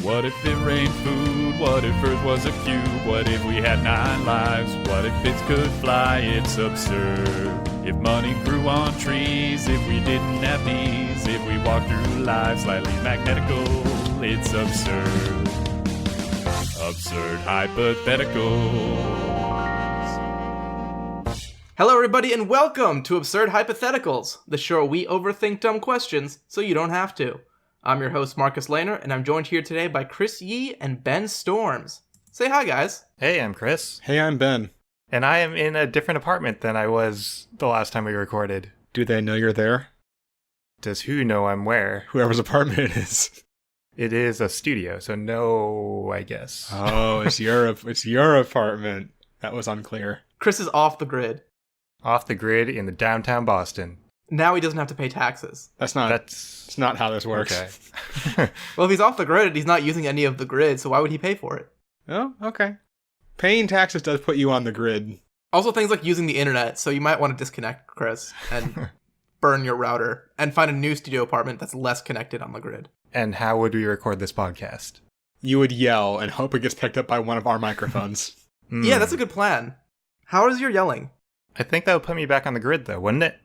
What if it rained food? What if Earth was a cube? What if we had 9 lives? What if bits could fly? It's absurd. If money grew on trees, if we didn't have knees, if we walked through life slightly magnetical, it's absurd. Absurd Hypotheticals. Hello everybody and welcome to Absurd Hypotheticals, the show where we overthink dumb questions so you don't have to. I'm your host Marcus Lehner, and I'm joined here today by Chris Yee and Ben Storms. Say hi, guys. Hey, I'm Chris. Hey, I'm Ben. And I am in a different apartment than I was the last time we recorded. Do they know you're there? Does who know I'm where? Whoever's apartment it is. It is a studio, so no, I guess. Oh, it's your apartment. That was unclear. Chris is off the grid. Off the grid in the downtown Boston. Now he doesn't have to pay taxes. That's not how this works. Okay. Well, if he's off the grid, he's not using any of the grid, so why would he pay for it? Oh, okay. Paying taxes does put you on the grid. Also, things like using the internet, so you might want to disconnect, Chris, and burn your router, and find a new studio apartment that's less connected on the grid. And how would we record this podcast? You would yell and hope it gets picked up by one of our microphones. Yeah, that's a good plan. How is your yelling? I think that would put me back on the grid, though, wouldn't it?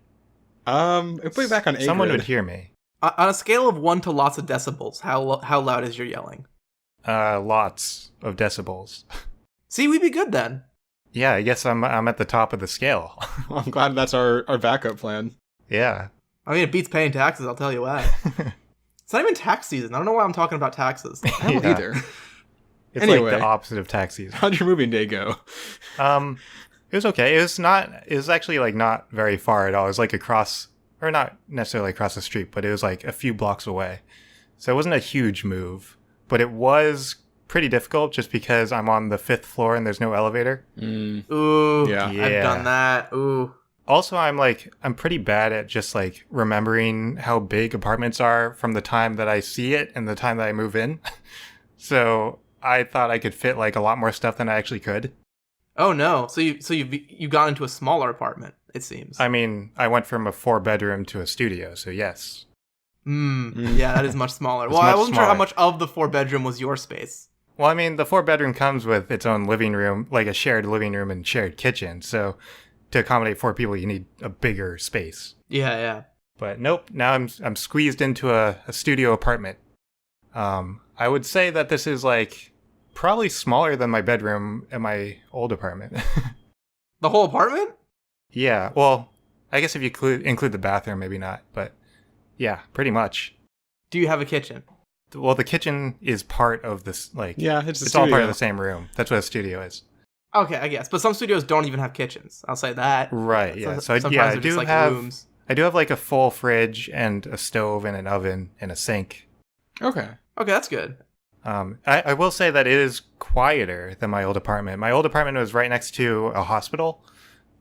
It put you back on a Someone grid. would hear me. On a scale of 1 to lots of decibels, how loud is your yelling? Lots of decibels. See, we'd be good then. Yeah, I guess I'm at the top of the scale. Well, I'm glad that's our backup plan. Yeah. I mean, it beats paying taxes, I'll tell you what. It's not even tax season. I don't know why I'm talking about taxes. I don't either. It's Anyway. like the opposite of tax season. How'd your moving day go? It was okay. It was actually like not very far at all. It was like across, or not necessarily across the street, but it was like a few blocks away. So it wasn't a huge move, but it was pretty difficult just because I'm on the 5th floor and there's no elevator. Ooh, Yeah. I've done that. Ooh. Also, I'm pretty bad at just like remembering how big apartments are from the time that I see it and the time that I move in. So I thought I could fit like a lot more stuff than I actually could. Oh no! So you got into a smaller apartment, it seems. I mean, I went from a 4-bedroom to a studio, so yes. Yeah, that is much smaller. It's Well, I much wasn't sure how smaller. much of the 4-bedroom was your space. Well, I mean, the 4-bedroom comes with its own living room, like a shared living room and shared kitchen. So to accommodate 4 people, you need a bigger space. Yeah. But nope, now I'm squeezed into a studio apartment. I would say that this is like probably smaller than my bedroom at my old apartment. The whole apartment? Yeah, well, I guess if you include the bathroom, maybe not. But yeah, pretty much. Do you have a kitchen? Well, the kitchen is part of this, like... Yeah, it's all part of the same room. That's what a studio is. Okay, I guess. But some studios don't even have kitchens. I'll say that. Right, yeah. So Sometimes I they're do just like have... rooms. I do have like a full fridge and a stove and an oven and a sink. Okay. Okay, that's good. I will say that it is quieter than my old apartment. My old apartment was right next to a hospital,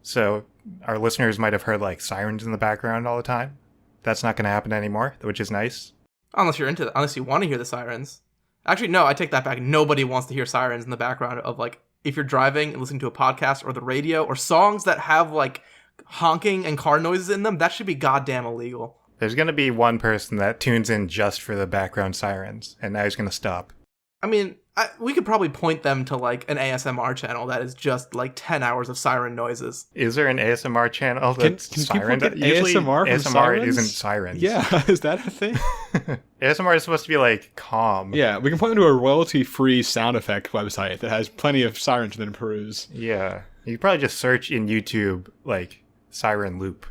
so our listeners might have heard like sirens in the background all the time. That's not going to happen anymore, which is nice. Unless you want to hear the sirens. Actually, no, I take that back. Nobody wants to hear sirens in the background of like if you're driving and listening to a podcast or the radio or songs that have like honking and car noises in them. That should be goddamn illegal. There's going to be one person that tunes in just for the background sirens, and now he's going to stop. I mean, we could probably point them to like an ASMR channel that is just like 10 hours of siren noises. Is there an ASMR channel that's Can siren? people get Usually ASMR from ASMR sirens? isn't sirens. Yeah, is that a thing? ASMR is supposed to be like calm. Yeah, we can point them to a royalty-free sound effect website that has plenty of sirens to peruse. Yeah. You could probably just search in YouTube like siren loop.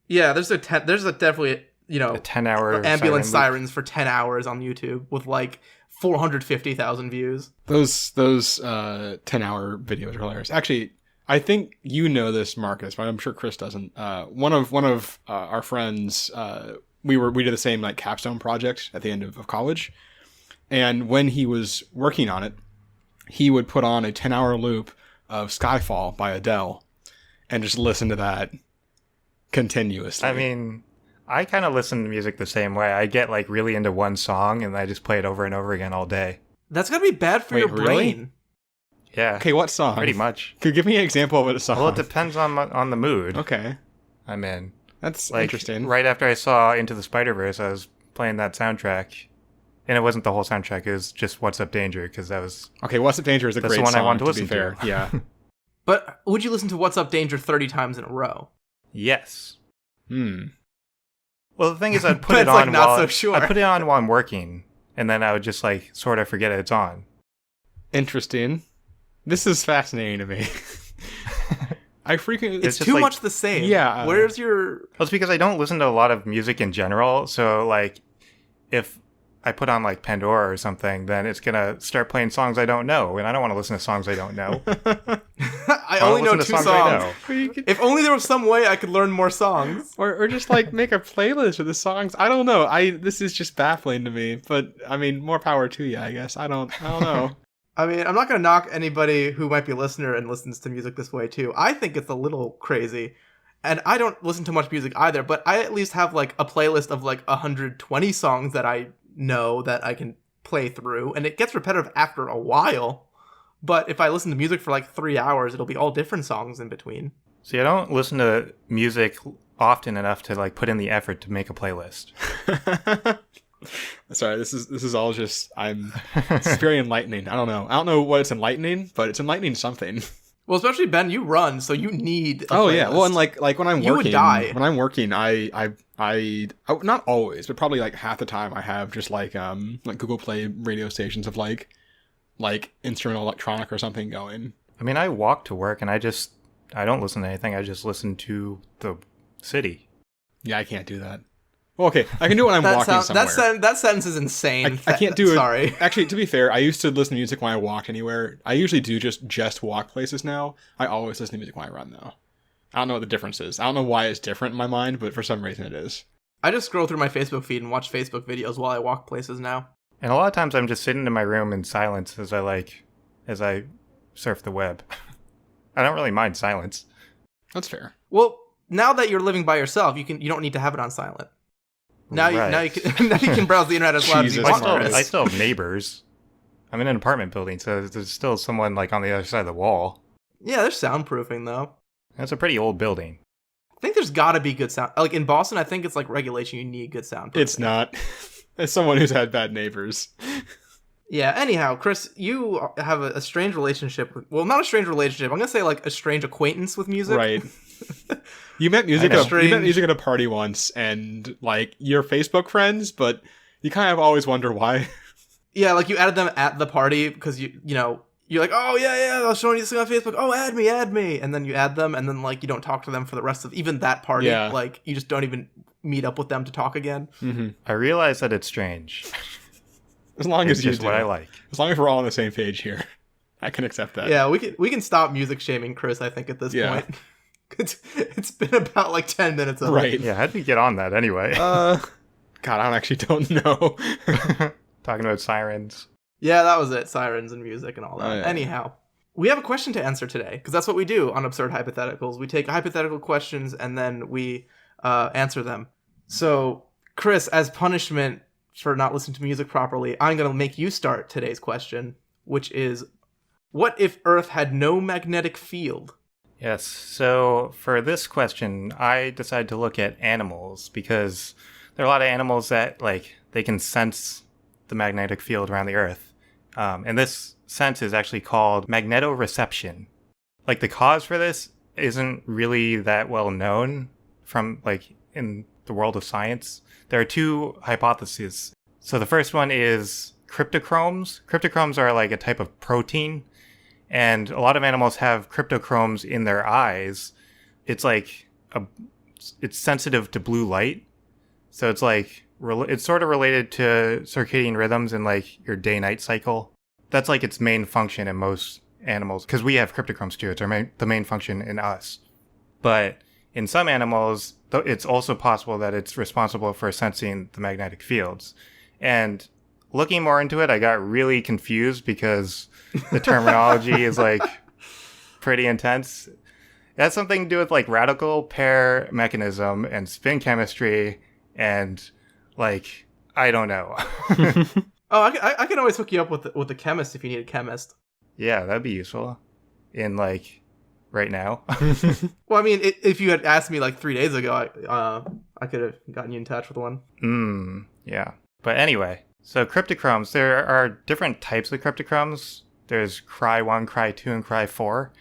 Yeah, there's definitely, you know, A 10-hour ambulance siren loop. sirens for 10 hours on YouTube with like 450,000 views. Those 10-hour videos are hilarious. Actually, I think you know this, Marcus, but I'm sure Chris doesn't. One of our friends, we did the same like capstone project at the end of college, and when he was working on it, he would put on a 10-hour loop of Skyfall by Adele, and just listen to that continuously. I mean, I kind of listen to music the same way. I get like really into one song and I just play it over and over again all day. That's gotta be bad for Wait, your really? brain. Yeah. Okay, what song? Pretty much. Could you give me an example of a song? Well, it depends on the mood Okay, I'm in. that's Like, interesting. right after I saw Into the Spider-Verse, I was playing that soundtrack And it wasn't the whole soundtrack. It was just What's Up Danger, because that was... Okay, What's Up Danger is a That's great the one I song, wanted to be listen to. fair. Yeah. But would you listen to What's Up Danger 30 times in a row? Yes. Hmm. Well, the thing is, I'd put But it it's, like, on not while... so sure. I'd put it on while I'm working, and then I would just, like, sort of forget it's on. Interesting. This is fascinating to me. I frequently... It's just too like- much the same. Yeah. Where's your... Well, it's because I don't listen to a lot of music in general, so, like, if I put on, like, Pandora or something, then it's gonna start playing songs I don't know, and I don't want to listen to songs I don't know. I only know 2 songs. I know. If only there was some way I could learn more songs. Or just like make a playlist of the songs. I don't know. This is just baffling to me. But I mean, more power to you, I guess. I don't know. I mean, I'm not going to knock anybody who might be a listener and listens to music this way too. I think it's a little crazy. And I don't listen to much music either, but I at least have like a playlist of like 120 songs that I know that I can play through, and it gets repetitive after a while. But if I listen to music for like 3 hours, it'll be all different songs in between. See, I don't listen to music often enough to, like, put in the effort to make a playlist. Sorry, this is all just it's very enlightening. I don't know what it's enlightening, but it's enlightening something. Well, especially Ben, you run, so you need a Oh yeah, playlist. well, and like when I'm You would working, die. when I'm working, I not always, but probably like half the time I have just like Google Play radio stations of like instrumental electronic or something going. I mean, I walk to work, and I don't listen to anything. I just listen to the city. Yeah, I can't do that. Well, okay, I can do it when I'm walking somewhere. That sentence is insane. I can't do it. Sorry. Actually, to be fair, I used to listen to music when I walked anywhere. I usually do just walk places now. I always listen to music when I run, though. I don't know what the difference is. I don't know why it's different in my mind, but for some reason it is. I just scroll through my Facebook feed and watch Facebook videos while I walk places now. And a lot of times I'm just sitting in my room in silence as I surf the web. I don't really mind silence. That's fair. Well, now that you're living by yourself, you don't need to have it on silent. Now Right. you can browse the internet as loud as you Jesus want. Christ. I still have neighbors. I'm in an apartment building, so there's still someone, like, on the other side of the wall. Yeah, there's soundproofing though. That's a pretty old building. I think there's got to be good sound. Like in Boston, I think it's like regulation. You need good soundproofing. It's not. As someone who's had bad neighbors. Yeah. Anyhow, Chris, you have a strange relationship. Well, not a strange relationship. I'm gonna say like a strange acquaintance with music. Right. You met music. I know. You met music at a party once, and like you're Facebook friends, but you kind of always wonder why. Yeah, like you added them at the party because you know you're like, oh yeah, I was showing you this thing on Facebook. Oh, add me, and then you add them, and then like you don't talk to them for the rest of even that party. Yeah. Like you just don't even meet up with them to talk again. Mm-hmm. I realize that it's strange. As long It's as you just do. what I like. As long as we're all on the same page here, I can accept that. Yeah, we can stop music shaming Chris. I think at this Yeah. point. It's been about like 10 minutes of Right. it. Yeah, how'd we get on that anyway? God, I actually don't know. Talking about sirens. Yeah, that was it. Sirens and music and all that. Oh, yeah. Anyhow, we have a question to answer today because that's what we do on Absurd Hypotheticals. We take hypothetical questions and then we answer them. So, Chris, as punishment for not listening to music properly, I'm going to make you start today's question, which is, what if Earth had no magnetic field? Yes, so for this question, I decided to look at animals because there are a lot of animals that, like, they can sense the magnetic field around the Earth. And this sense is actually called magnetoreception. Like, the cause for this isn't really that well known from, like, in the world of science. There are 2 hypotheses. So the first one is cryptochromes. Cryptochromes are like a type of protein, and a lot of animals have cryptochromes in their eyes. It's like it's sensitive to blue light, so it's like it's sort of related to circadian rhythms and like your day-night cycle. That's like its main function in most animals, because we have cryptochromes too. It's the main function in us. But in some animals, it's also possible that it's responsible for sensing the magnetic fields. And looking more into it, I got really confused because the terminology is like pretty intense. It has something to do with like radical pair mechanism and spin chemistry and like, I don't know. Oh, I can always hook you up with a chemist if you need a chemist. Yeah, that'd be useful in like right now. Well, I mean, if you had asked me like 3 days ago, I could have gotten you in touch with one. Yeah. But anyway, So cryptochromes, there are different types of cryptochromes. There's Cry 1, Cry 2, and Cry 4.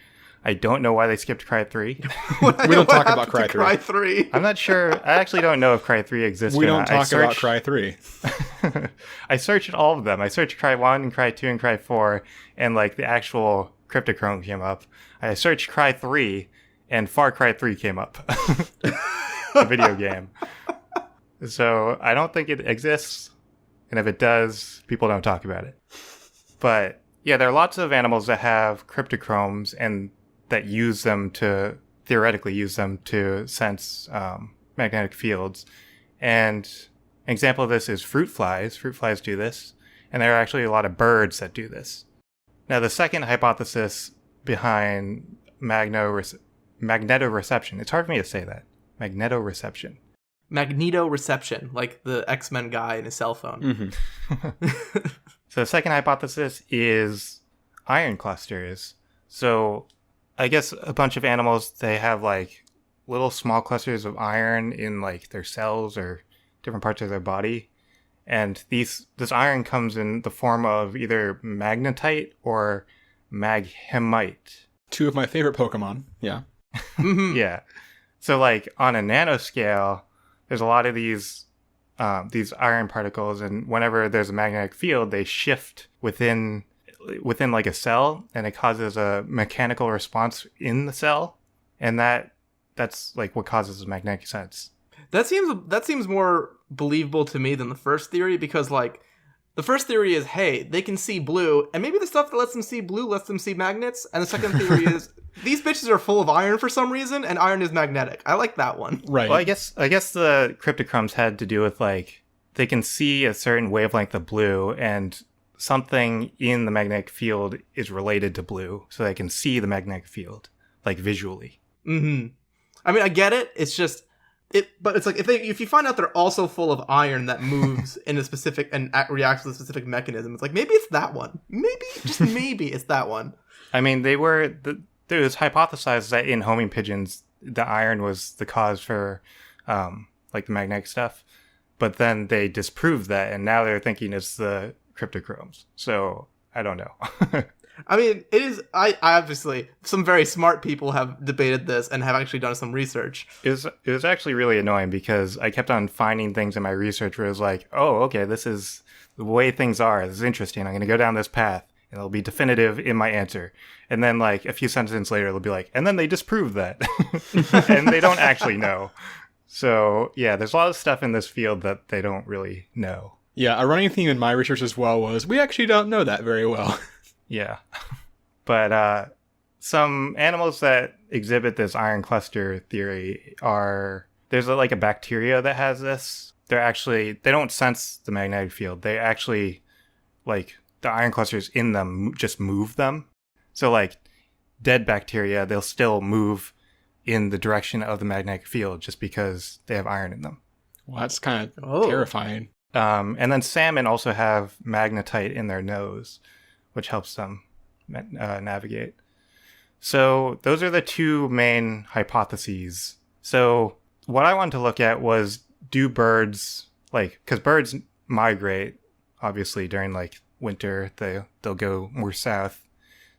I don't know why they skipped Cry 3. We don't talk about Cry 3. Cry 3. I'm not sure. I actually don't know if Cry 3 exists We or don't not. talk about Cry 3. I searched all of them. I searched Cry 1 and Cry 2 and Cry 4, and like the actual cryptochrome came up. I searched Cry 3, and Far Cry 3 came up. The video game. So I don't think it exists, and if it does, people don't talk about it. But yeah, there are lots of animals that have cryptochromes and that use them to, theoretically use them to sense magnetic fields. And an example of this is fruit flies. Fruit flies do this. And there are actually a lot of birds that do this. Now, the second hypothesis behind magnetoreception, it's hard for me to say that. Magnetoreception. Magnetoreception, like the X-Men guy in his cell phone. Mm-hmm. So the second hypothesis is iron clusters. So I guess a bunch of animals, they have like little small clusters of iron in like their cells or different parts of their body. And this iron comes in the form of either magnetite or maghemite. Two of my favorite Pokemon. Yeah. Yeah. So like on a nanoscale, there's a lot of these iron particles, and whenever there's a magnetic field, they shift within like a cell, and it causes a mechanical response in the cell, and that's like what causes a magnetic sense. That seems more believable to me than the first theory, because like the first theory is, hey, they can see blue, and maybe the stuff that lets them see blue lets them see magnets, and the second theory is these bitches are full of iron for some reason, and iron is magnetic. I like that one. Right. Well, I guess the cryptochromes had to do with like they can see a certain wavelength of blue, and something in the magnetic field is related to blue, so they can see the magnetic field like visually. Mm-hmm. I mean, I get it. It's just but it's like if you find out they're also full of iron that moves in a specific and reacts with a specific mechanism, it's like maybe it's that one. Maybe just maybe it's that one. I mean, there was hypothesized that in homing pigeons, the iron was the cause for like the magnetic stuff, but then they disproved that, and now they're thinking it's the cryptochromes. So I don't know. I mean, it is. I obviously some very smart people have debated this and have actually done some research. It was actually really annoying because I kept on finding things in my research where it was like, oh, okay, this is the way things are. This is interesting. I'm going to go down this path, and it'll be definitive in my answer. And then like a few sentences later, it'll be like, and then they disproved that, and they don't actually know. So yeah, there's a lot of stuff in this field that they don't really know. Yeah, a running theme in my research as well was we actually don't know that very well. Yeah. But some animals that exhibit this iron cluster theory there's like a bacteria that has this. They don't sense the magnetic field. They actually, like, the iron clusters in them just move them. So like dead bacteria, they'll still move in the direction of the magnetic field just because they have iron in them. Well, that's kind of terrifying. And then salmon also have magnetite in their nose, which helps them navigate. So those are the two main hypotheses. So what I wanted to look at was, do birds, like, because birds migrate, obviously, during like winter, they'll go more south,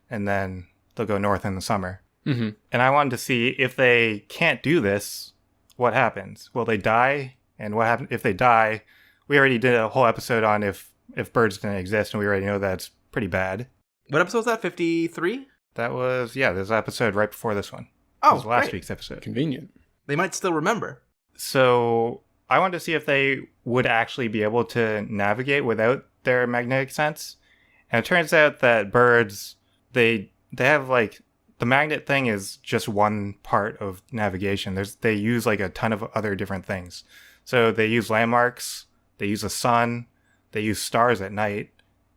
and then they'll go north in the summer. Mm-hmm. And I wanted to see if they can't do this, what happens? Will they die? And what happens if they die? We already did a whole episode on if birds didn't exist, and we already know that's pretty bad. What episode was that? 53? That was, there's an episode right before this one. Oh, it was last great. week's episode. Convenient. They might still remember. So I wanted to see if they would actually be able to navigate without their magnetic sense. And it turns out that birds, they have like, the magnet thing is just one part of navigation. They use like a ton of other different things. So they use landmarks, they use the sun, they use stars at night,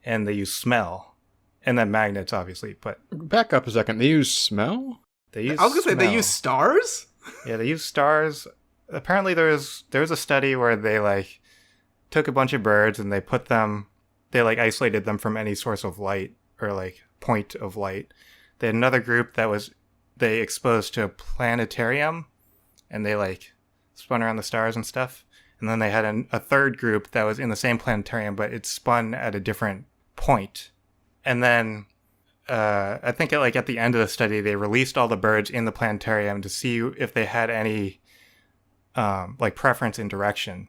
and they use smell. And then magnets, obviously, but... Back up a second. They use smell? I was going to say, they use stars? Yeah, they use stars. Apparently there was a study where they like took a bunch of birds and they like isolated them from any source of light or like point of light. They had another group that they exposed to a planetarium, and they like spun around the stars and stuff. And then they had a third group that was in the same planetarium, but it spun at a different point. And then I think at the end of the study, they released all the birds in the planetarium to see if they had any preference in direction.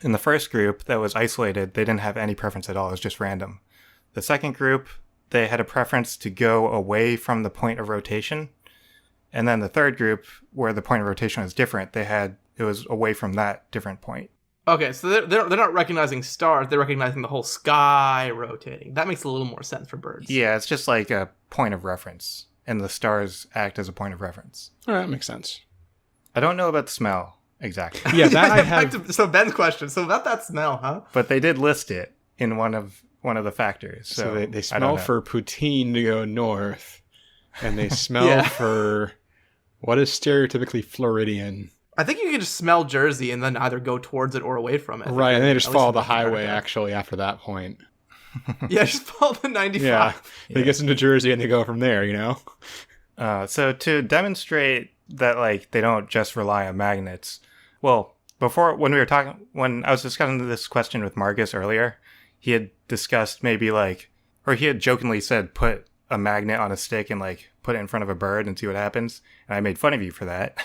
In the first group that was isolated, they didn't have any preference at all. It was just random. The second group, they had a preference to go away from the point of rotation. And then the third group, where the point of rotation was different, it was away from that different point. Okay, so they're not recognizing stars, they're recognizing the whole sky rotating. That makes a little more sense for birds. Yeah, it's just like a point of reference, and the stars act as a point of reference. All right, that makes sense. I don't know about the smell exactly. Yeah, that I have. So Ben's question. So about that smell, huh? But they did list it in one of the factors. So So, they smell for poutine to go north, and they smell for what is stereotypically Floridian. I think you can just smell Jersey and then either go towards it or away from it. Right, and they just At follow least the in North highway America. actually after that point. Yeah, just follow the 95. Yeah, they get into Jersey and they go from there, So to demonstrate that they don't just rely on magnets. Well, when I was discussing this question with Marcus earlier, he had discussed maybe he had jokingly said put a magnet on a stick and put it in front of a bird and see what happens. And I made fun of you for that.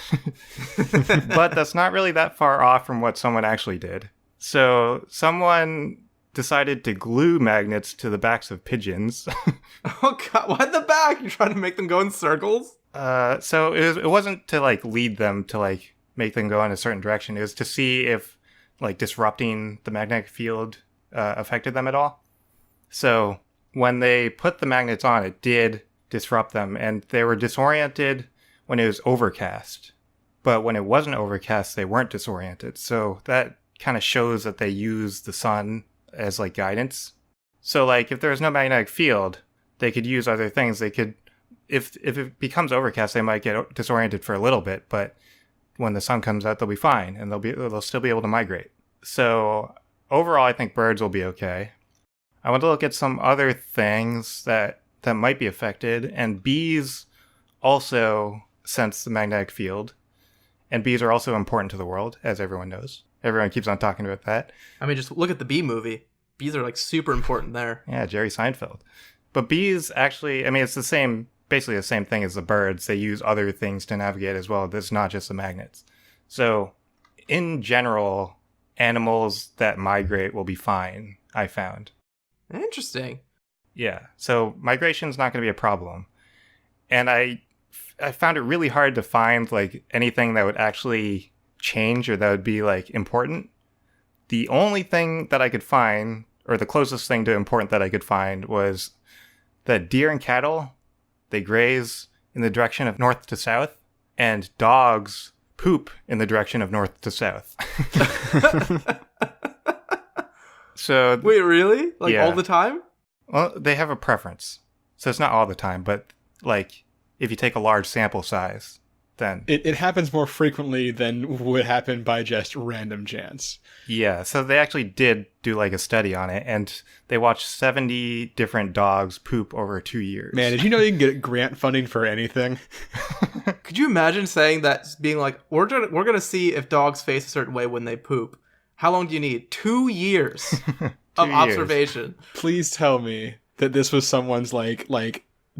But that's not really that far off from what someone actually did. So someone decided to glue magnets to the backs of pigeons. Oh god, why the back? You're trying to make them go in circles? So it wasn't to lead them to make them go in a certain direction. It was to see if disrupting the magnetic field affected them at all. So when they put the magnets on, it did disrupt them, and they were disoriented when it was overcast. But when it wasn't overcast, they weren't disoriented. So that kind of shows that they use the sun as guidance. So if there was no magnetic field, they could use other things. They could, if it becomes overcast, they might get disoriented for a little bit, but when the sun comes out, they'll be fine, and they'll still be able to migrate. So overall, I think birds will be okay. I want to look at some other things that might be affected, and bees also sense the magnetic field, and bees are also important to the world, as everyone knows. Everyone keeps on talking about that. I mean, just look at the bee movie. Bees are super important there. Yeah, Jerry Seinfeld. But bees actually, it's basically the same thing as the birds. They use other things to navigate as well. It's not just the magnets. So in general, animals that migrate will be fine, I found. Interesting. Yeah, so migration's not going to be a problem. And I found it really hard to find anything that would actually change or that would be important. The only thing that I could find, or the closest thing to important that I could find, was that deer and cattle, they graze in the direction of north to south, and dogs poop in the direction of north to south. So wait, really? Yeah. All the time? Well, they have a preference. So it's not all the time, but if you take a large sample size, then It happens more frequently than would happen by just random chance. yeah. So they actually did do a study on it, and they watched 70 different dogs poop over 2 years. Man, did you know you can get grant funding for anything? Could you imagine saying that, being we're gonna see if dogs face a certain way when they poop? How long do you need? 2 years of years. observation. Please tell me that this was someone's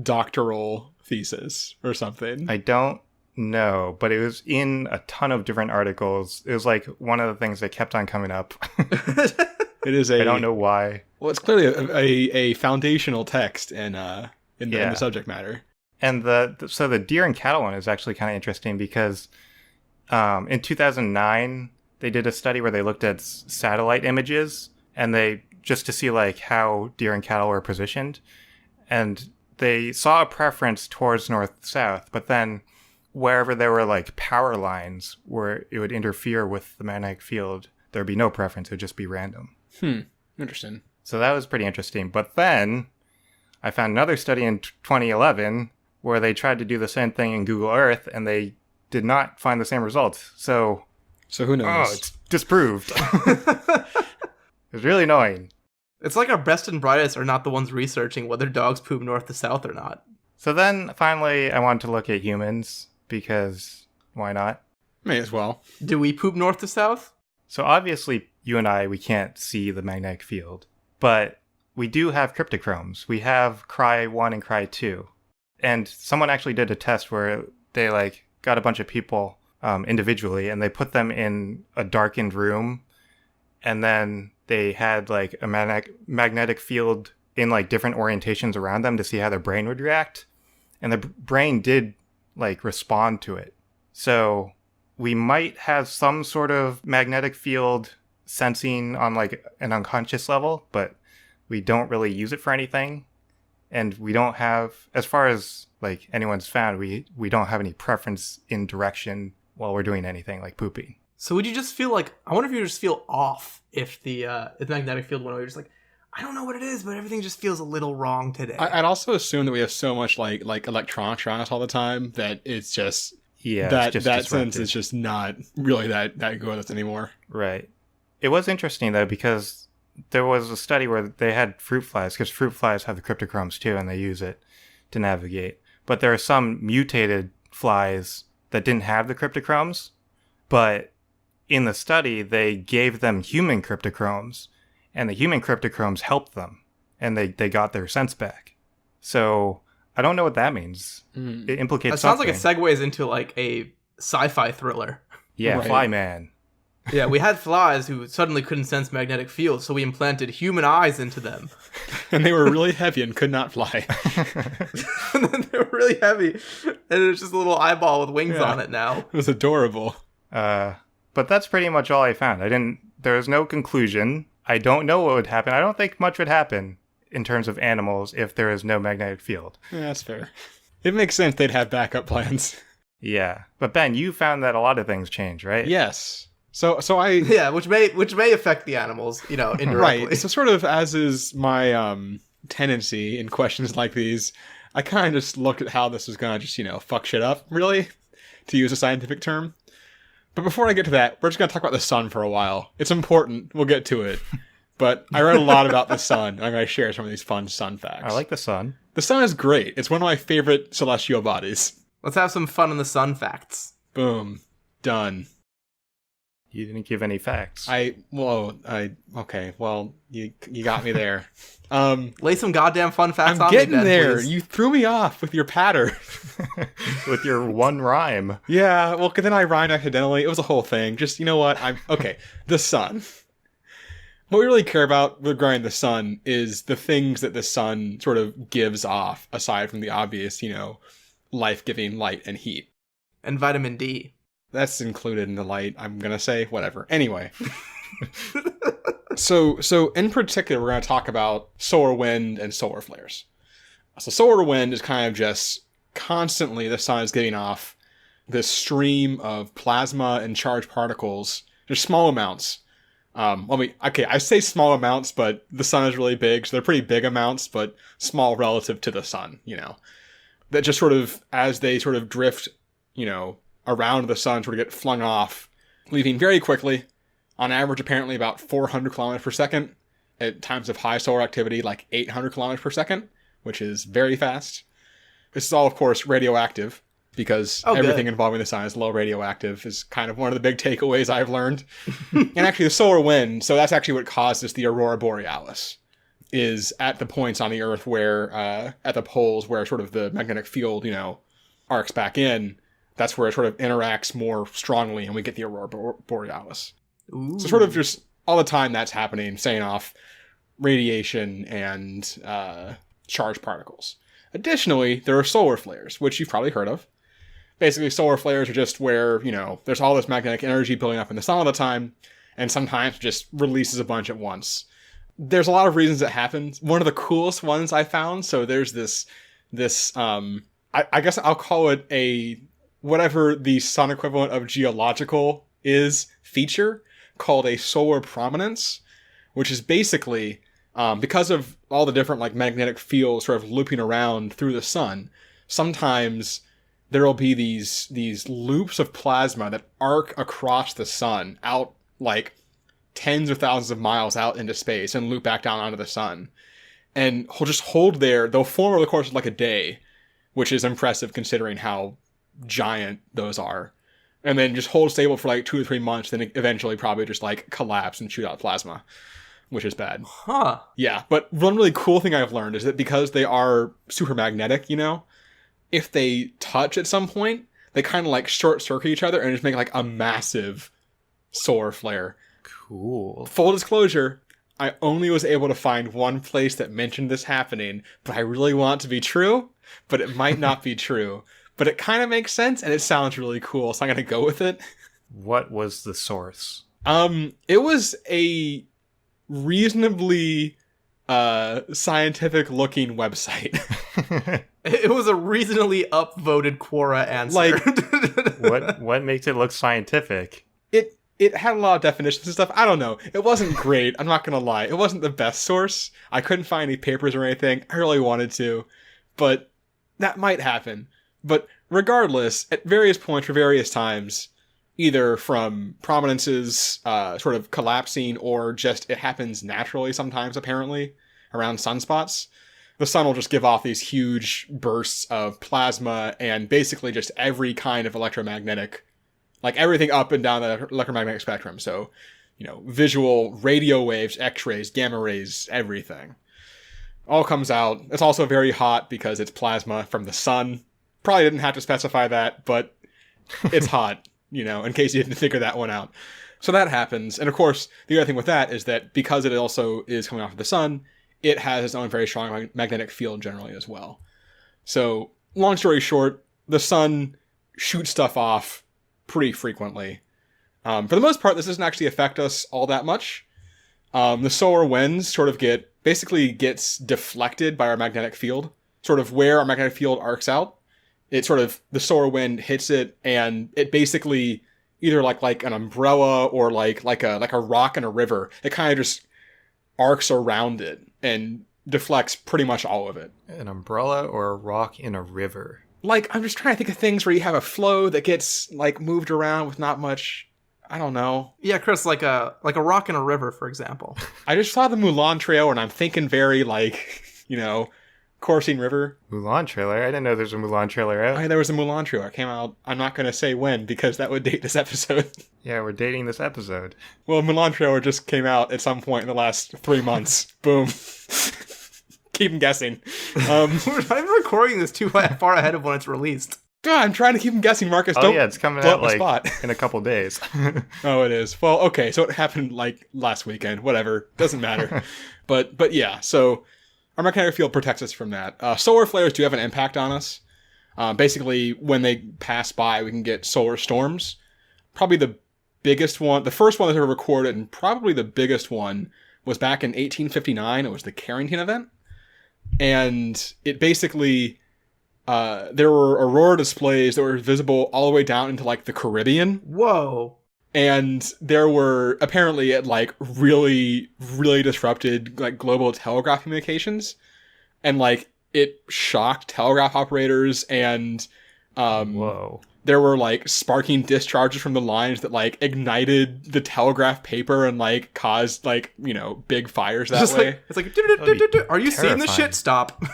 doctoral thesis or something. I don't know, but it was in a ton of different articles. It was one of the things that kept on coming up. It is I don't know why. Well, it's clearly a foundational text in the subject matter. And so the deer and cattle one is actually kind of interesting because in 2009 they did a study where they looked at satellite images, and they just to see how deer and cattle were positioned, and they saw a preference towards north-south, but then wherever there were power lines where it would interfere with the magnetic field, there'd be no preference. It would just be random. Interesting. So that was pretty interesting. But then I found another study in 2011 where they tried to do the same thing in Google Earth, and they did not find the same results. So who knows? Oh, it's disproved. It's really annoying. It's our best and brightest are not the ones researching whether dogs poop north to south or not. So then finally I wanted to look at humans because why not? May as well. Do we poop north to south? So obviously, you and I, we can't see the magnetic field, but we do have cryptochromes. We have Cry 1 and Cry 2. And someone actually did a test where they like got a bunch of people individually and they put them in a darkened room, and then they had like a magnetic field in like different orientations around them to see how their brain would react. And the brain did like respond to it. So we might have some sort of magnetic field sensing on like an unconscious level, but we don't really use it for anything. And we don't have, as far as like anyone's found, we don't have any preference in direction while we're doing anything like pooping. So would you just feel like, I wonder if you just feel off if the magnetic field went away. You're just like, I don't know what it is, but everything just feels a little wrong today. I'd also assume that we have so much like electronics around us all the time that it's just it's just that sense is just not really that good with us anymore. Right. It was interesting though, because there was a study where they had fruit flies, because fruit flies have the cryptochromes too, and they use it to navigate. But there are some mutated flies that didn't have the cryptochromes, but in the study they gave them human cryptochromes, and the human cryptochromes helped them, and they got their sense back. So I don't know what that means. It implicates That sounds something. like it segues into like a sci-fi thriller. Yeah, Right. Flyman. Yeah, we had flies who suddenly couldn't sense magnetic fields, so we implanted human eyes into them. And they were really heavy and could not fly. And then they were really heavy, and it was just a little eyeball with wings Yeah. on it now. It was adorable. But that's pretty much all I found. There was no conclusion. I don't know what would happen. I don't think much would happen in terms of animals if there is no magnetic field. Yeah, that's fair. It makes sense they'd have backup plans. Yeah. But Ben, you found that a lot of things change, right? Yes. So I Yeah, which may affect the animals, indirectly. right. So sort of as is my tendency in questions like these, I kind of just looked at how this was gonna just fuck shit up, really, to use a scientific term. But before I get to that, we're just gonna talk about the sun for a while. It's important. We'll get to it. But I read a lot about the sun, and I'm gonna share some of these fun sun facts. I like the sun. The sun is great. It's one of my favorite celestial bodies. Let's have some fun in the sun facts. Boom. Done. You didn't give any facts. Okay, well, you got me there. Lay some goddamn fun facts I'm on getting me, Ben, there. please. You threw me off with your patter. With your one rhyme. Yeah, well, then I rhymed accidentally. It was a whole thing. Just, you know what? Okay, the sun. What we really care about regarding the sun is the things that the sun sort of gives off, aside from the obvious, life-giving light and heat. And vitamin D. That's included in the light, I'm gonna say. Whatever. Anyway. So in particular, we're gonna talk about solar wind and solar flares. So solar wind is kind of just constantly the sun is giving off this stream of plasma and charged particles. There's small amounts. I say small amounts, but the sun is really big, so they're pretty big amounts, but small relative to the sun, That just sort of, as they sort of drift, around the sun, sort of get flung off, leaving very quickly, on average apparently about 400 kilometers per second, at times of high solar activity like 800 kilometers per second, which is very fast. This is all, of course, radioactive, because everything involving the sun is low radioactive, is kind of one of the big takeaways I've learned. And actually the solar wind, so that's actually what causes the aurora borealis, is at the points on the Earth where, at the poles where sort of the magnetic field, arcs back in. That's where it sort of interacts more strongly, and we get the aurora borealis. Ooh. So sort of just all the time that's happening, setting off radiation and charged particles. Additionally, there are solar flares, which you've probably heard of. Basically, solar flares are just where, there's all this magnetic energy building up in the sun all the time, and sometimes it just releases a bunch at once. There's a lot of reasons it happens. One of the coolest ones I found, so there's this I guess I'll call it a whatever the sun equivalent of geological is feature, called a solar prominence, which is basically because of all the different like magnetic fields sort of looping around through the sun. Sometimes there will be these loops of plasma that arc across the sun out like tens of thousands of miles out into space and loop back down onto the sun, and will just hold there. They'll form over the course of like a day, which is impressive considering how giant those are. and then just hold stable for like 2 or 3 months, then eventually probably just like collapse and shoot out plasma, which is bad. Huh. Yeah, but one really cool thing I've learned is that because they are super magnetic, if they touch at some point, they kind of like short circuit each other and just make like a massive solar flare. Cool. Full disclosure, I only was able to find one place that mentioned this happening, but I really want it to be true, but it might not be true. But it kind of makes sense, and it sounds really cool, so I'm going to go with it. What was the source? It was a reasonably scientific-looking website. It was a reasonably upvoted Quora answer. What makes it look scientific? It had a lot of definitions and stuff. I don't know. It wasn't great. I'm not going to lie. It wasn't the best source. I couldn't find any papers or anything. I really wanted to, but that might happen. But regardless, at various points for various times, either from prominences sort of collapsing or just it happens naturally sometimes, apparently, around sunspots, the sun will just give off these huge bursts of plasma and basically just every kind of electromagnetic, like everything up and down the electromagnetic spectrum. So, visual, radio waves, X-rays, gamma rays, everything. All comes out. It's also very hot because it's plasma from the sun. Probably didn't have to specify that, but it's hot, in case you didn't figure that one out. So that happens. And of course, the other thing with that is that because it also is coming off of the sun, it has its own very strong magnetic field generally as well. So, long story short, the sun shoots stuff off pretty frequently. For the most part, this doesn't actually affect us all that much. The solar winds sort of gets deflected by our magnetic field, sort of where our magnetic field arcs out. The solar wind hits it, and it basically either like an umbrella or like a rock in a river. It kind of just arcs around it and deflects pretty much all of it. An umbrella or a rock in a river? I'm just trying to think of things where you have a flow that gets moved around with not much. I don't know. Yeah, Chris, like a rock in a river, for example. I just saw the Mulan Trail, and I'm thinking very coursing river. Mulan trailer? I didn't know there's a Mulan trailer out. There was a Mulan trailer. It came out. I'm not going to say when because that would date this episode. Yeah, we're dating this episode. Well, Mulan trailer just came out at some point in the last 3 months. Boom. Keep them guessing. We're not even recording this too far ahead of when it's released. God, I'm trying to keep them guessing, Marcus. Don't yeah, it's coming blow out up my spot. in a couple days. Oh, it is. Well, okay, so it happened last weekend. Whatever, doesn't matter. but yeah, so our magnetic field protects us from that. Solar flares do have an impact on us. Basically, when they pass by, we can get solar storms. Probably the biggest one, the first one that was ever recorded, and probably the biggest one was back in 1859. It was the Carrington event, and it basically. There were aurora displays that were visible all the way down into the Caribbean. Whoa. And there were apparently it really, really disrupted global telegraph communications. And it shocked telegraph operators and Whoa. There were sparking discharges from the lines that ignited the telegraph paper and caused big fires that Just way. It's are you seeing the shit? Stop.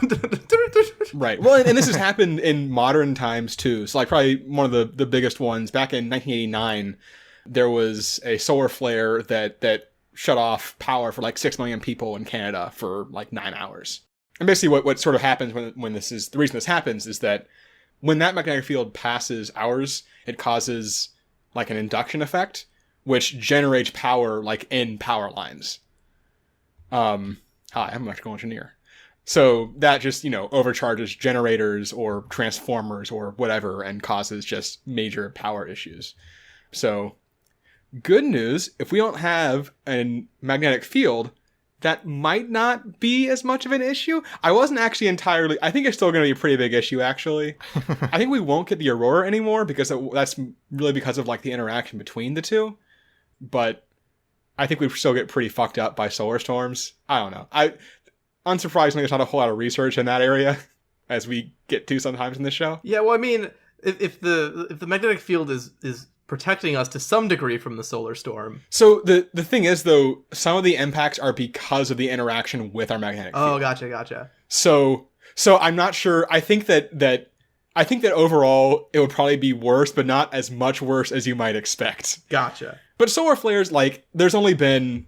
Right. Well, and this has happened in modern times too. So probably one of the biggest ones back in 1989, there was a solar flare that shut off power for 6 million people in Canada for 9 hours. And basically what sort of happens when the reason this happens is that when that magnetic field passes ours, it causes an induction effect, which generates power in power lines. Hi, I'm an electrical engineer. So that just, overcharges generators or transformers or whatever and causes just major power issues. So good news, if we don't have a magnetic field, that might not be as much of an issue. I wasn't actually entirely... I think it's still going to be a pretty big issue, actually. I think we won't get the aurora anymore because that's really because of the interaction between the two. But I think we still get pretty fucked up by solar storms. I don't know. Unsurprisingly, there's not a whole lot of research in that area, as we get to sometimes in this show. Yeah, well, I mean, if the magnetic field is protecting us to some degree from the solar storm. So the thing is, though, some of the impacts are because of the interaction with our magnetic field. Oh, gotcha. So I'm not sure. I think that I think that overall it would probably be worse, but not as much worse as you might expect. Gotcha. But solar flares, like, there's only been,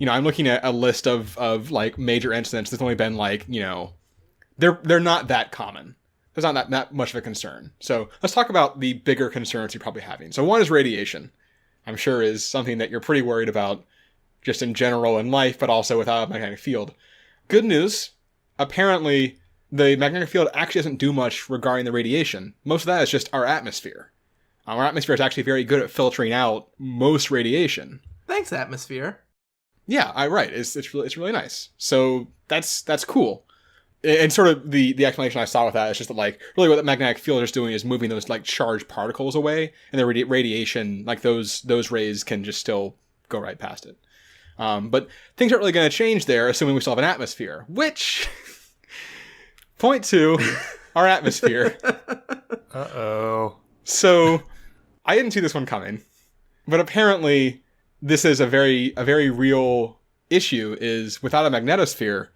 I'm looking at a list of like major incidents. There's only been like, they're not that common. There's not that much of a concern. So let's talk about the bigger concerns you're probably having. So one is radiation. I'm sure is something that you're pretty worried about just in general in life, but also without a magnetic field. Good news. Apparently, the magnetic field actually doesn't do much regarding the radiation. Most of that is just our atmosphere. Our atmosphere is actually very good at filtering out most radiation. Thanks, atmosphere. Yeah, right. It's really nice. So that's cool. And sort of the explanation I saw with that is just that, like, really what the magnetic field is doing is moving those, like, charged particles away, and the radiation, like, those rays can just still go right past it. But things aren't really going to change there, assuming we still have an atmosphere, which, point to our atmosphere. Uh-oh. So, I didn't see this one coming, but apparently this is a very real issue, is without a magnetosphere,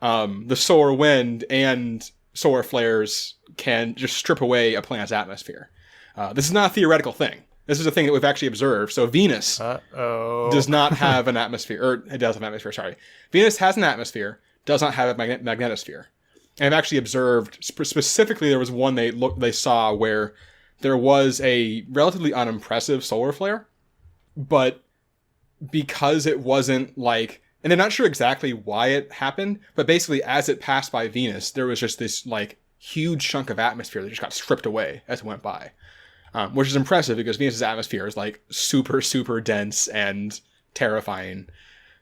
the solar wind and solar flares can just strip away a planet's atmosphere. This is not a theoretical thing. This is a thing that we've actually observed. So Venus does not have an atmosphere, or it does have an atmosphere, sorry. Venus has an atmosphere, does not have a magnetosphere. And I've actually observed, specifically there was one they saw where there was a relatively unimpressive solar flare, but because it wasn't like, and they're not sure exactly why it happened, but basically as it passed by Venus, there was just this like huge chunk of atmosphere that just got stripped away as it went by. Which is impressive because Venus's atmosphere is like super, super dense and terrifying.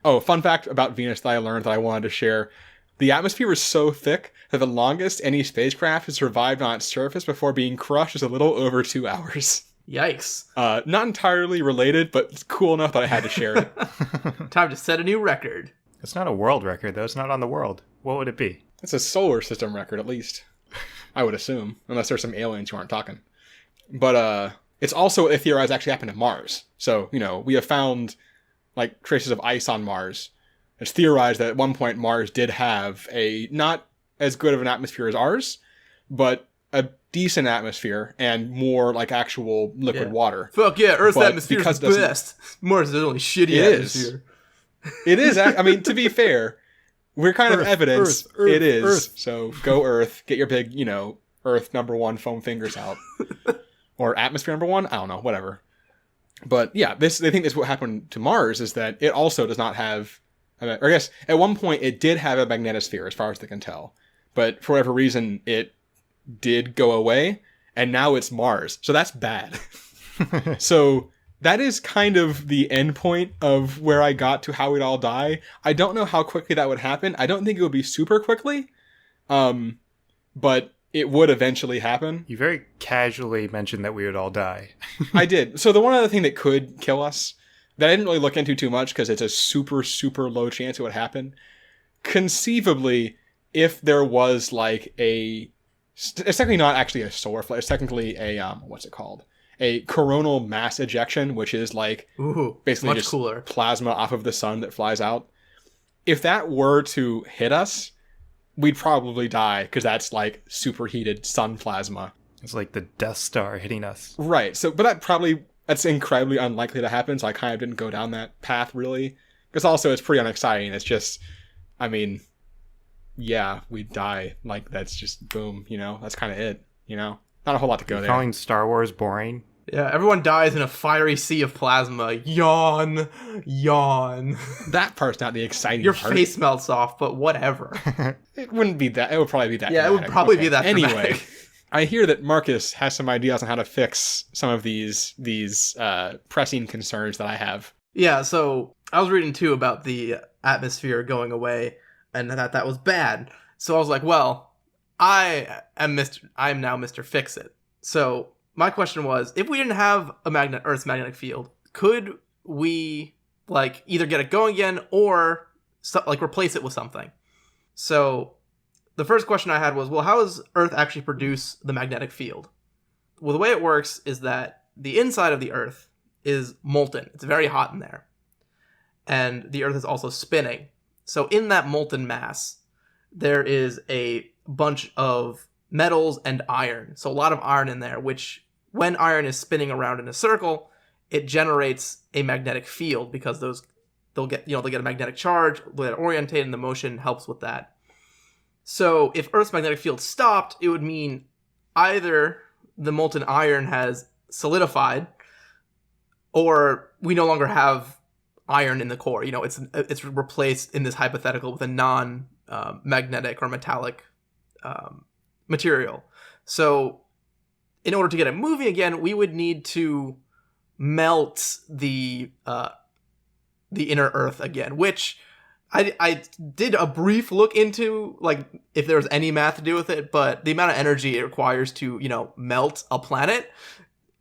Oh, fun fact about Venus that I learned that I wanted to share. The atmosphere is so thick that the longest any spacecraft has survived on its surface before being crushed is a little over 2 hours. Yikes. Not entirely related, but it's cool enough that I had to share it. Time to set a new record. It's not a world record, though. It's not on the world. What would it be? It's a solar system record, at least. I would assume. Unless there's some aliens who aren't talking. But it's also a theorized actually happened to Mars. So, we have found like traces of ice on Mars. It's theorized that at one point Mars did have a not as good of an atmosphere as ours, but a decent atmosphere and more like actual liquid water. Fuck yeah, Earth's But atmosphere is because the it doesn't- best. Mars is only shitty It is. atmosphere. It is. I mean, to be fair, we're kind of evidence. It is. Earth. So go Earth. Get your big, Earth #1 foam fingers out. Or atmosphere #1? I don't know. Whatever. But yeah, they think this what happened to Mars is that it also does not have, or I guess at one point it did have a magnetosphere as far as they can tell. But for whatever reason, it did go away. And now it's Mars. So that's bad. So that is kind of the end point of where I got to how we'd all die. I don't know how quickly that would happen. I don't think it would be super quickly. But it would eventually happen. You very casually mentioned that we would all die. I did. So the one other thing that could kill us, that I didn't really look into too much because it's a super, super low chance it would happen. Conceivably, if there was like it's technically not actually a solar flare. It's technically a, what's it called? A coronal mass ejection, which is like basically much just cooler plasma off of the sun that flies out. If that were to hit us, we'd probably die because that's like superheated sun plasma. It's like the Death Star hitting us. Right. So, but that's incredibly unlikely to happen. So I kind of didn't go down that path really. Because also it's pretty unexciting. It's just, I mean, yeah, we'd die. Like that's just boom, that's kind of it, Not a whole lot to go there. Calling Star Wars boring? Yeah, everyone dies in a fiery sea of plasma. Yawn. Yawn. That part's not the exciting Your part. face melts off, but whatever. It wouldn't be that. It would probably be that. Yeah, it would dramatic. probably Okay. be that Anyway, dramatic. I hear that Marcus has some ideas on how to fix some of these pressing concerns that I have. Yeah, so I was reading too about the atmosphere going away and that was bad. So I was like, well, I am now Mr. Fix-It. So my question was, if we didn't have Earth's magnetic field, could we like either get it going again or like replace it with something? So the first question I had was, well, how does Earth actually produce the magnetic field? Well, the way it works is that the inside of the Earth is molten. It's very hot in there. And the Earth is also spinning. So in that molten mass, there is a bunch of metals and iron. So a lot of iron in there, which when iron is spinning around in a circle, it generates a magnetic field because they'll get a magnetic charge, they'll get orientated, and the motion helps with that. So if Earth's magnetic field stopped, it would mean either the molten iron has solidified, or we no longer have iron in the core. It's replaced in this hypothetical with a non-magnetic or metallic material. So in order to get it moving again, we would need to melt the inner Earth again, which I did a brief look into, like, if there was any math to do with it, but the amount of energy it requires to, melt a planet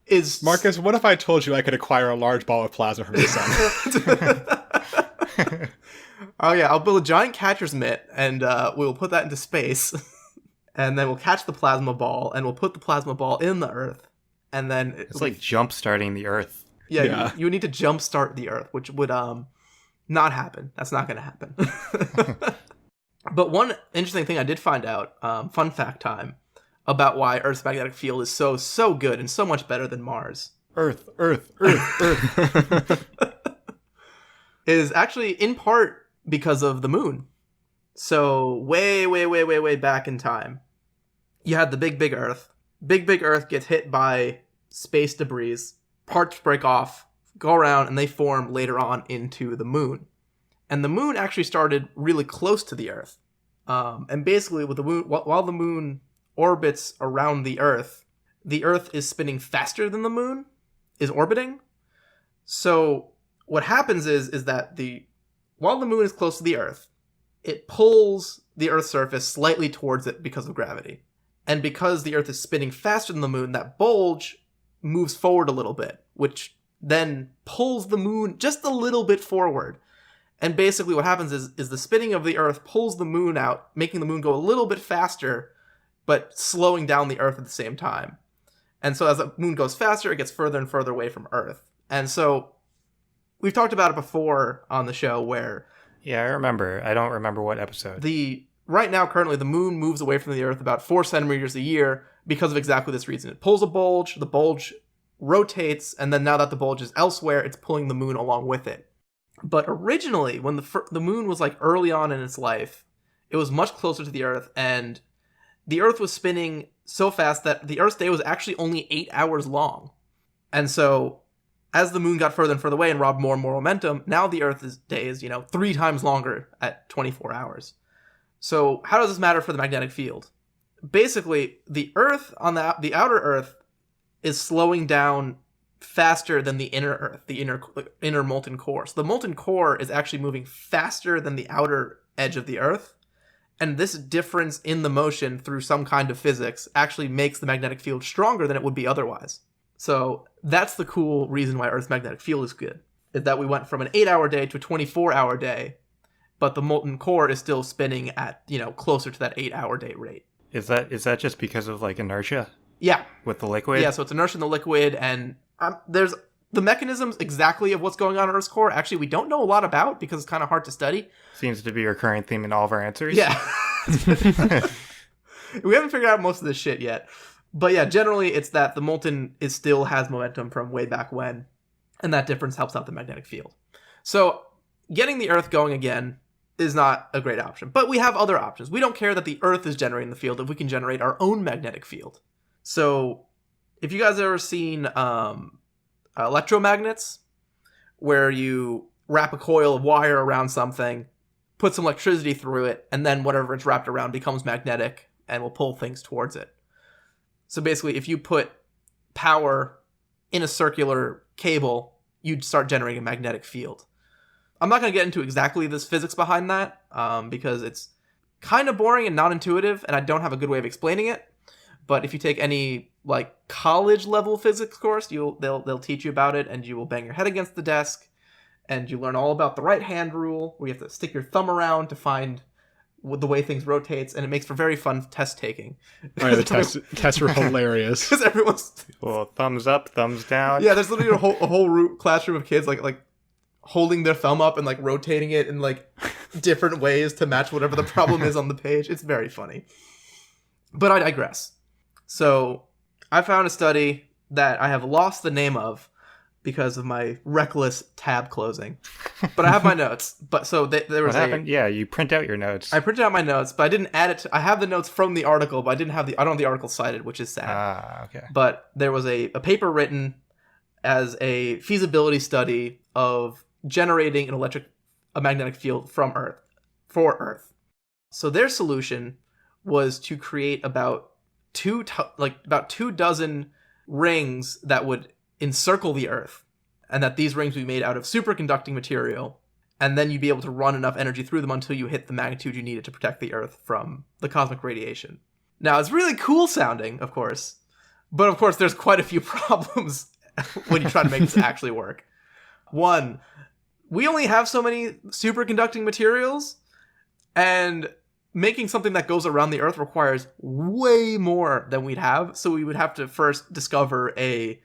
is... Marcus, what if I told you I could acquire a large ball of plasma from the sun? Oh yeah, I'll build a giant catcher's mitt, and we'll put that into space, and then we'll catch the plasma ball, and we'll put the plasma ball in the Earth, and then... It's like jump-starting the Earth. Yeah. You would need to jumpstart the Earth, which would not happen. That's not going to happen. But one interesting thing I did find out, fun fact time, about why Earth's magnetic field is so good and so much better than Mars. Earth. Is actually in part because of the moon. So way back in time, you had the big Earth. Big Earth gets hit by space debris. Parts break off, go around, and they form later on into the moon. And the moon actually started really close to the Earth. And basically, with the moon, while the moon orbits around the Earth is spinning faster than the moon is orbiting. So what happens is that while the moon is close to the Earth, it pulls the Earth's surface slightly towards it because of gravity. And because the Earth is spinning faster than the moon, that bulge moves forward a little bit, which then pulls the moon just a little bit forward. And basically what happens is the spinning of the Earth pulls the moon out, making the moon go a little bit faster, but slowing down the Earth at the same time. And so as the moon goes faster, it gets further and further away from Earth. And so we've talked about it before on the show where... Yeah, I remember. I don't remember what episode. Right now, currently, the moon moves away from the Earth about 4 centimeters a year because of exactly this reason. It pulls a bulge, the bulge rotates, and then now that the bulge is elsewhere, it's pulling the moon along with it. But originally, when the moon was like early on in its life, it was much closer to the Earth, and the Earth was spinning so fast that the Earth's day was actually only 8 hours long. And so, as the moon got further and further away and robbed more and more momentum, now the Earth's day is, 3 times longer at 24 hours. So how does this matter for the magnetic field? Basically, the Earth on the outer Earth is slowing down faster than the inner Earth, the inner molten core. So the molten core is actually moving faster than the outer edge of the Earth. And this difference in the motion through some kind of physics actually makes the magnetic field stronger than it would be otherwise. So that's the cool reason why Earth's magnetic field is good, is that we went from an 8-hour day to a 24-hour day, but the molten core is still spinning at, closer to that 8-hour day rate. Is that just because of like inertia? Yeah. With the liquid? Yeah, so it's inertia in the liquid, and there's the mechanisms exactly of what's going on in Earth's core. Actually, we don't know a lot about because it's kind of hard to study. Seems to be a recurring theme in all of our answers. Yeah. We haven't figured out most of this shit yet. But yeah, generally it's that the molten still has momentum from way back when, and that difference helps out the magnetic field. So getting the Earth going again is not a great option. But we have other options. We don't care that the Earth is generating the field if we can generate our own magnetic field. So if you guys have ever seen electromagnets, where you wrap a coil of wire around something, put some electricity through it, and then whatever it's wrapped around becomes magnetic and will pull things towards it. So basically, if you put power in a circular cable, you'd start generating a magnetic field. I'm not going to get into exactly this physics behind that, because it's kind of boring and not intuitive, and I don't have a good way of explaining it. But if you take any like college level physics course, they'll teach you about it, and you will bang your head against the desk, and you learn all about the right hand rule, where you have to stick your thumb around to find the way things rotates, and it makes for very fun test taking. Oh, yeah, the tests were hilarious. Because everyone's... Well, thumbs up, thumbs down. Yeah, there's literally a whole classroom of kids like holding their thumb up and like rotating it in like different ways to match whatever the problem is on the page. It's very funny. But I digress. So I found a study that I have lost the name of because of my reckless tab closing. But I have my notes. But so there was What happened? Yeah, you print out your notes. I printed out my notes, but I didn't add it to... I have the notes from the article, but I don't have the article cited, which is sad. Ah, okay. But there was a paper written as a feasibility study of generating a magnetic field from Earth, for Earth. So their solution was to create about 2 dozen rings that would encircle the Earth, and that these rings would be made out of superconducting material, and then you'd be able to run enough energy through them until you hit the magnitude you needed to protect the Earth from the cosmic radiation. Now, it's really cool sounding, of course, but of course there's quite a few problems when you try to make this actually work. One, we only have so many superconducting materials, and making something that goes around the Earth requires way more than we'd have, so we would have to first discover a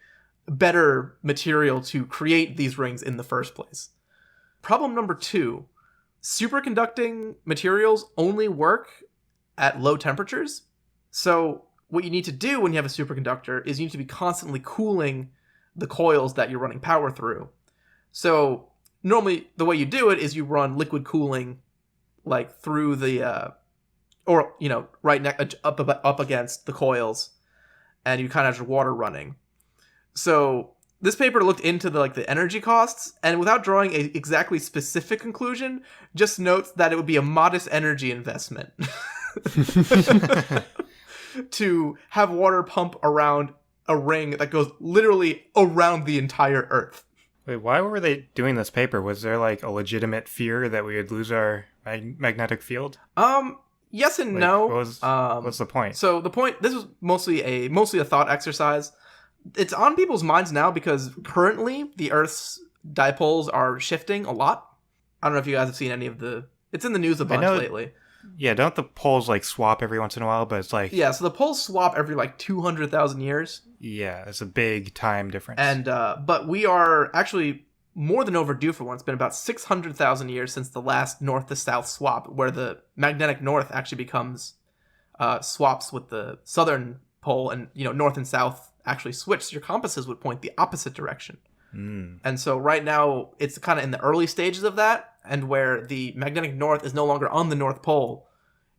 better material to create these rings in the first place. Problem number 2, superconducting materials only work at low temperatures. So what you need to do when you have a superconductor is you need to be constantly cooling the coils that you're running power through. So normally the way you do it is you run liquid cooling like through the up against the coils, and you kind of have your water running. So this paper looked into the energy costs, and without drawing a exactly specific conclusion, just notes that it would be a modest energy investment to have water pump around a ring that goes literally around the entire Earth. Wait, why were they doing this paper? Was there a legitimate fear that we would lose our magnetic field? Yes and no. What's the point? So the point, this was mostly a thought exercise. It's on people's minds now because currently the Earth's dipoles are shifting a lot. I don't know if you guys have seen any of it's in the news a bunch lately. Yeah, don't the poles swap every once in a while? But it's yeah, so the poles swap every 200,000 years. Yeah, it's a big time difference. And but we are actually more than overdue for one. It's been about 600,000 years since the last north to south swap, where the magnetic north actually becomes swaps with the southern pole, and north and south actually switch. So your compasses would point the opposite direction. And so right now it's kind of in the early stages of that, and where the magnetic north is no longer on the North Pole,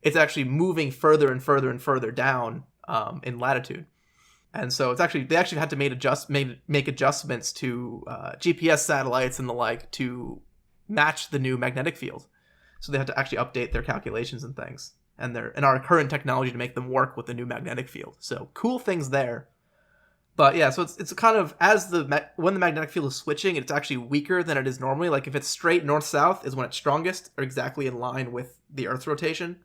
it's actually moving further and further and further down in latitude. And so they actually had to make adjustments to GPS satellites and the like to match the new magnetic field. So they had to actually update their calculations and things, and our current technology to make them work with the new magnetic field. So cool things there. But yeah, so it's kind of when the magnetic field is switching, it's actually weaker than it is normally. Like if it's straight north-south is when it's strongest, or exactly in line with the Earth's rotation.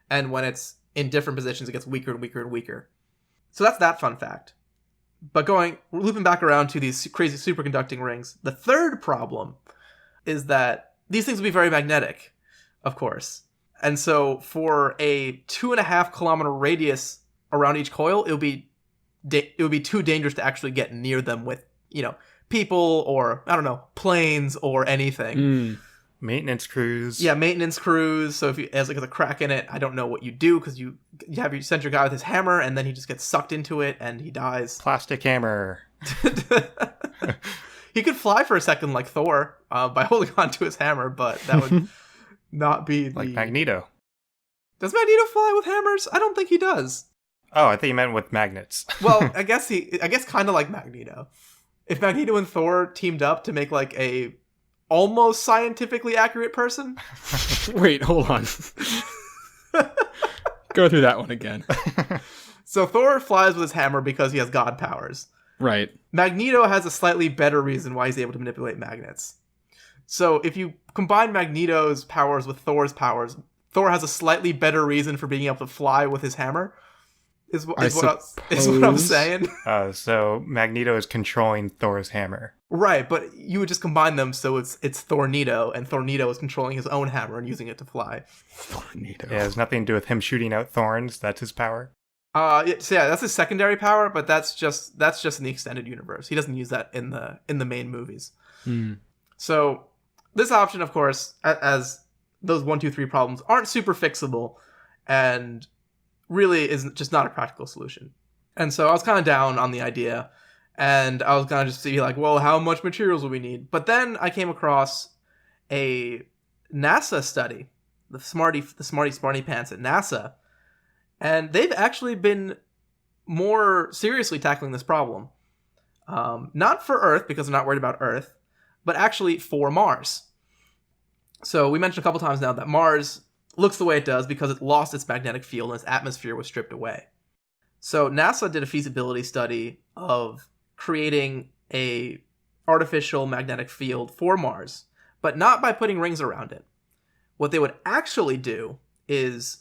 And when it's in different positions, it gets weaker and weaker and weaker. So that's that fun fact. But looping back around to these crazy superconducting rings, the third problem is that these things will be very magnetic, of course. And so for a 2.5 kilometer radius around each coil, it would be too dangerous to actually get near them with, people or, I don't know, planes or anything. Maintenance crews. Yeah, maintenance crews. So if there's a crack in it, I don't know what you do, because you send your guy with his hammer, and then he just gets sucked into it and he dies. Plastic hammer. He could fly for a second like Thor by holding on to his hammer, but that would not be like Magneto. Does Magneto fly with hammers? I don't think he does. Oh, I thought you meant with magnets. Well, I guess kind of like Magneto. If Magneto and Thor teamed up to make a almost scientifically accurate person. Wait, hold on. Go through that one again. So Thor flies with his hammer because he has god powers. Right. Magneto has a slightly better reason why he's able to manipulate magnets. So if you combine Magneto's powers with Thor's powers, Thor has a slightly better reason for being able to fly with his hammer. Is what I'm saying. So Magneto is controlling Thor's hammer. Right, but you would just combine them so it's Thornado, and Thornado is controlling his own hammer and using it to fly. Thornado. Yeah, it has nothing to do with him shooting out thorns. That's his power. So yeah, that's his secondary power, but that's just in the extended universe. He doesn't use that in the main movies. So this option, of course, as those 1, 2, 3 problems aren't super fixable, and really is just not a practical solution. And so I was kind of down on the idea, and I was going to just be like, well, how much materials will we need? But then I came across a NASA study, the Smarty Pants at NASA, and they've actually been more seriously tackling this problem. Not for Earth, because they're not worried about Earth, but actually for Mars. So we mentioned a couple times now that Mars looks the way it does because it lost its magnetic field and its atmosphere was stripped away. So NASA did a feasibility study of creating a artificial magnetic field for Mars, but not by putting rings around it. What they would actually do is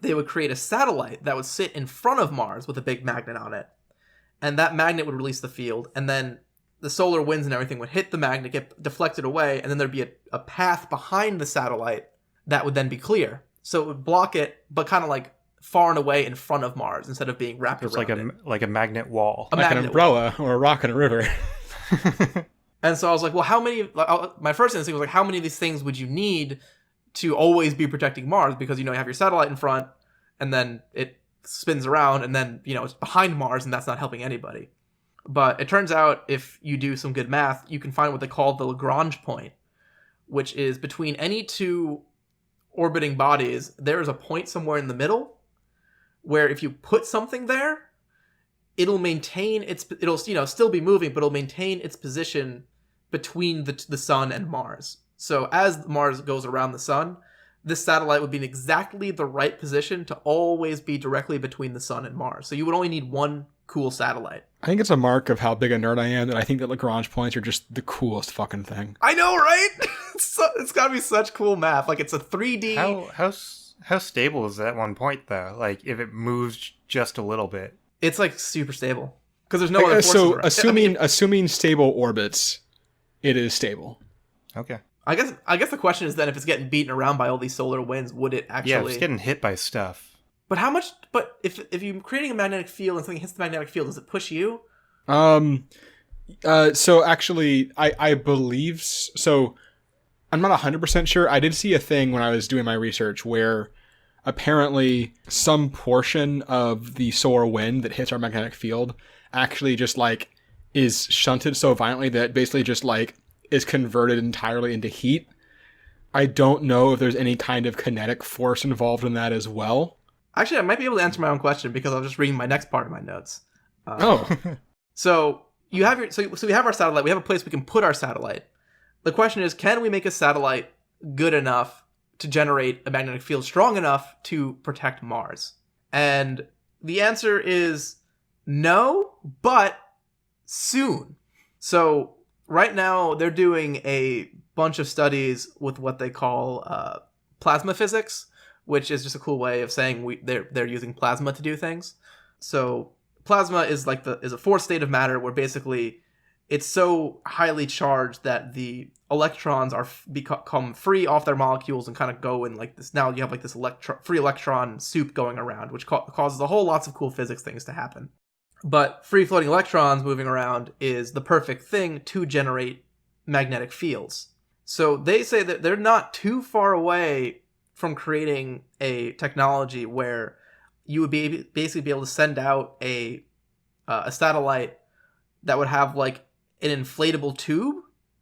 they would create a satellite that would sit in front of Mars with a big magnet on it. And that magnet would release the field, and then the solar winds and everything would hit the magnet, get deflected away, and then there'd be a path behind the satellite that would then be clear. So it would block it, but kind of like far and away in front of Mars instead of being wrapped around it. Like a magnet wall. Like an umbrella or a rock in a river. And so I was like, well, how many... My first instinct was like, how many of these things would you need to always be protecting Mars? Because, you have your satellite in front, and then it spins around, and then, it's behind Mars, and that's not helping anybody. But it turns out, if you do some good math, you can find what they call the Lagrange point, which is between any two orbiting bodies, there is a point somewhere in the middle where if you put something there, it'll maintain it'll still be moving, but it'll maintain its position between the sun and Mars. So as Mars goes around the sun, this satellite would be in exactly the right position to always be directly between the sun and Mars. So you would only need one cool satellite. I think it's a mark of how big a nerd I am that I think that Lagrange points are just the coolest fucking thing. I know, right? It's gotta be such cool math. Like, it's a 3D... How stable is that one point, though? Like, if it moves just a little bit? It's, like, super stable. Because there's no other forces So, assuming stable orbits, it is stable. Okay. I guess the question is then, if it's getting beaten around by all these solar winds, would it actually... Yeah, if it's getting hit by stuff. But how much... But if you're creating a magnetic field and something hits the magnetic field, does it push you? So actually, I believe... So, I'm not 100% sure. I did see a thing when I was doing my research where apparently some portion of the solar wind that hits our magnetic field actually just, like, is shunted so violently that it basically just, like, is converted entirely into heat. I don't know if there's any kind of kinetic force involved in that as well. Actually, I might be able to answer my own question because I was just reading my next part of my notes. So you have so we have our satellite. We have a place we can put our satellite. The question is, can we make a satellite good enough to generate a magnetic field strong enough to protect Mars? And the answer is no, but soon. So right now, they're doing a bunch of studies with what they call plasma physics, which is just a cool way of saying they're using plasma to do things. So plasma is is a fourth state of matter where basically it's so highly charged that the electrons become free off their molecules and kind of go in like this. Now you have like this free electron soup going around, which causes a whole lots of cool physics things to happen. But free floating electrons moving around is the perfect thing to generate magnetic fields. So they say that they're not too far away from creating a technology where you would basically be able to send out a satellite that would have like an inflatable tube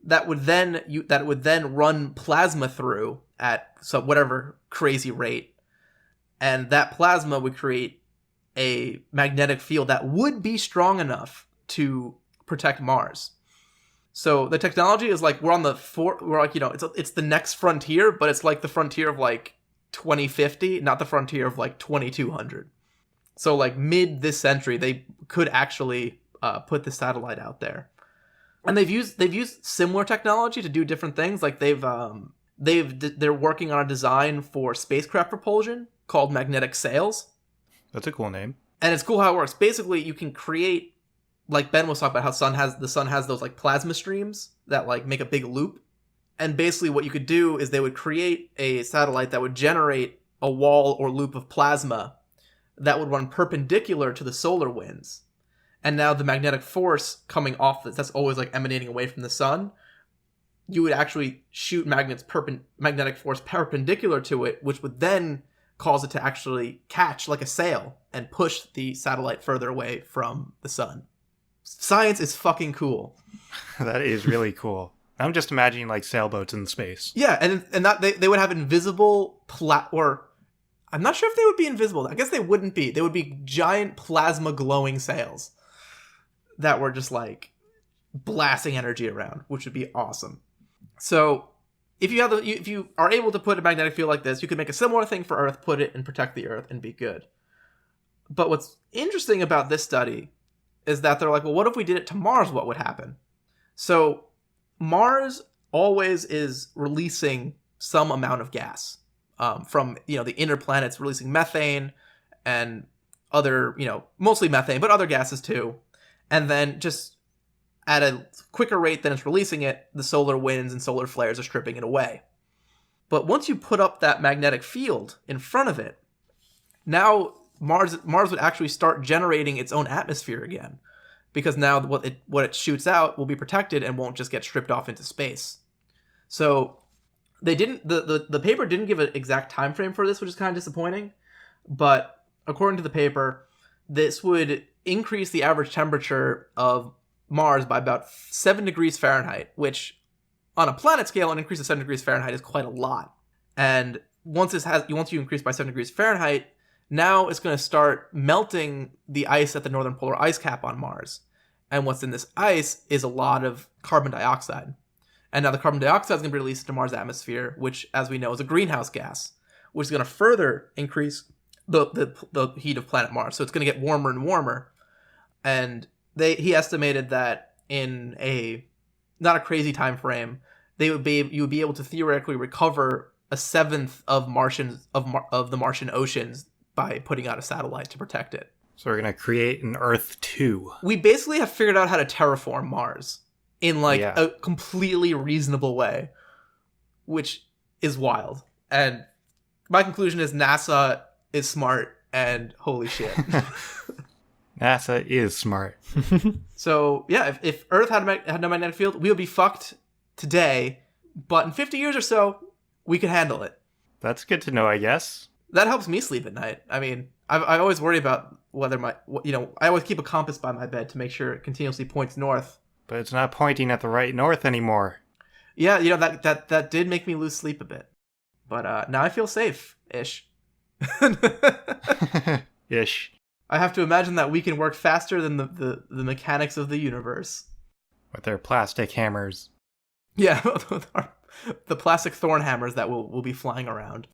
that would then run plasma through at whatever crazy rate, and that plasma would create a magnetic field that would be strong enough to protect Mars. So the technology is like we're like, it's the next frontier, but it's like the frontier of like 2050, not the frontier of like 2200. So like mid this century, they could actually put the satellite out there. And they've used similar technology to do different things. Like they're working on a design for spacecraft propulsion called magnetic sails. That's a cool name. And it's cool how it works. Basically, you can create, like Ben was talking about, how the sun has those like plasma streams that like make a big loop. And basically what you could do is they would create a satellite that would generate a wall or loop of plasma that would run perpendicular to the solar winds. And now the magnetic force coming off that's always like emanating away from the sun, you would actually shoot magnetic force perpendicular to it, which would then cause it to actually catch like a sail and push the satellite further away from the sun. Science is fucking cool. That is really cool. I'm just imagining like sailboats in space. Yeah, and that they would have invisible or I'm not sure if they would be invisible. I guess they wouldn't be. They would be giant plasma glowing sails that were just like blasting energy around, which would be awesome. So if you are able to put a magnetic field like this, you could make a similar thing for Earth, put it and protect the Earth and be good. But what's interesting about this study is that they're like, well, what if we did it to Mars? What would happen? So Mars always is releasing some amount of gas from the inner planets, releasing methane and other mostly methane, but other gases too. And then just at a quicker rate than it's releasing it, the solar winds and solar flares are stripping it away. But once you put up that magnetic field in front of it, now Mars would actually start generating its own atmosphere again, because now what it shoots out will be protected and won't just get stripped off into space. So they didn't the paper didn't give an exact time frame for this, which is kind of disappointing. But according to the paper, this would increase the average temperature of Mars by about 7 degrees Fahrenheit, which on a planet scale, an increase of 7 degrees Fahrenheit is quite a lot. And once you increase by 7 degrees Fahrenheit, now it's going to start melting the ice at the northern polar ice cap on Mars. And what's in this ice is a lot of carbon dioxide. And now the carbon dioxide is going to be released into Mars' atmosphere, which, as we know, is a greenhouse gas, which is going to further increase the heat of planet Mars. So it's going to get warmer and warmer. And he estimated that in not a crazy time frame, you would be able to theoretically recover a seventh of the Martian oceans by putting out a satellite to protect it. So we're going to create an Earth 2. We basically have figured out how to terraform Mars in a completely reasonable way, which is wild. And my conclusion is NASA is smart, and holy shit. NASA is smart. So yeah, if Earth had no magnetic field, we would be fucked today, but in 50 years or so, we could handle it. That's good to know, I guess. That helps me sleep at night. I mean, I always worry about whether I always keep a compass by my bed to make sure it continuously points north. But it's not pointing at the right north anymore. Yeah, that did make me lose sleep a bit. But now I feel safe-ish. Ish. I have to imagine that we can work faster than the mechanics of the universe. With their plastic hammers. Yeah, the plastic thorn hammers that will be flying around.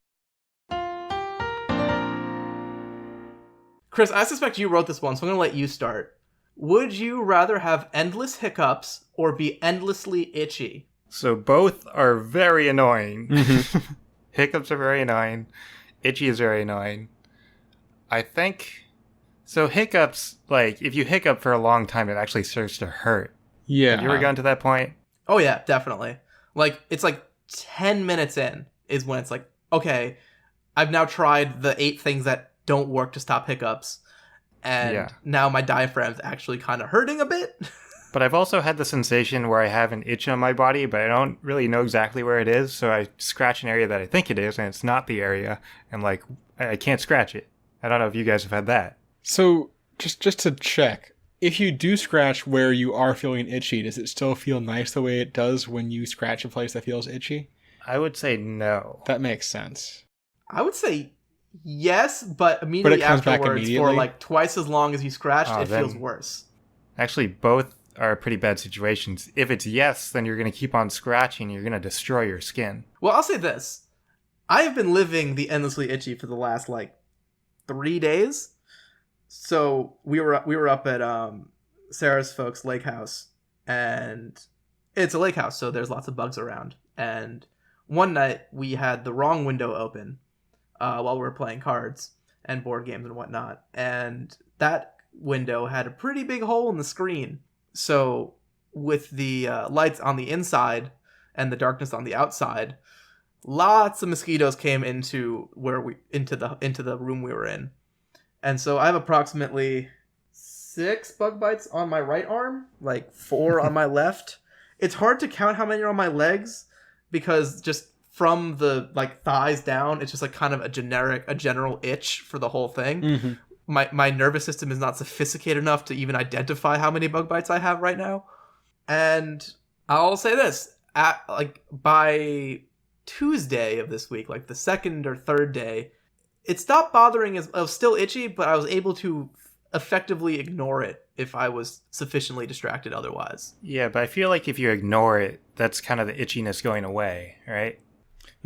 Chris, I suspect you wrote this one, so I'm going to let you start. Would you rather have endless hiccups or be endlessly itchy? So both are very annoying. Hiccups are very annoying. Itchy is very annoying. I think... So hiccups, like, if you hiccup for a long time, it actually starts to hurt. Yeah. Have you ever gotten to that point? Oh yeah, definitely. Like, it's like 10 minutes in is when it's like, okay, I've now tried the 8 things that don't work to stop hiccups, and now my diaphragm's actually kind of hurting a bit. But I've also had the sensation where I have an itch on my body, but I don't really know exactly where it is, so I scratch an area that I think it is, and it's not the area, and like, I can't scratch it. I don't know if you guys have had that. So, just to check, if you do scratch where you are feeling itchy, does it still feel nice the way it does when you scratch a place that feels itchy? I would say no. That makes sense. I would say yes, but immediately it comes back afterwards, immediately? for like twice as long as you scratched, it then- feels worse. Actually, both are pretty bad situations. If it's yes, then you're going to keep on scratching. You're going to destroy your skin. Well, I'll say this. I have been living the endlessly itchy for the last, 3 days. So we were up at Sarah's folks' lake house, and it's a lake house, so there's lots of bugs around. And one night we had the wrong window open while we were playing cards and board games and whatnot, and that window had a pretty big hole in the screen. So with the lights on the inside and the darkness on the outside, lots of mosquitoes came into the room we were in. And so I have approximately 6 bug bites on my right arm, 4 on my left. It's hard to count how many are on my legs because just from the like thighs down, it's just like kind of a general itch for the whole thing. Mm-hmm. My nervous system is not sophisticated enough to even identify how many bug bites I have right now. And I'll say this, by Tuesday of this week, like the second or third day, it stopped bothering. I was still itchy, but I was able to effectively ignore it if I was sufficiently distracted otherwise. Yeah, but I feel like if you ignore it, that's kind of the itchiness going away, right?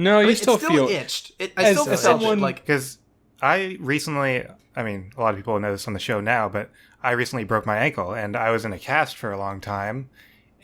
No, you still it still feel itched. I still felt someone it, like Because I recently, I mean, a lot of people know this on the show now, but I recently broke my ankle and I was in a cast for a long time.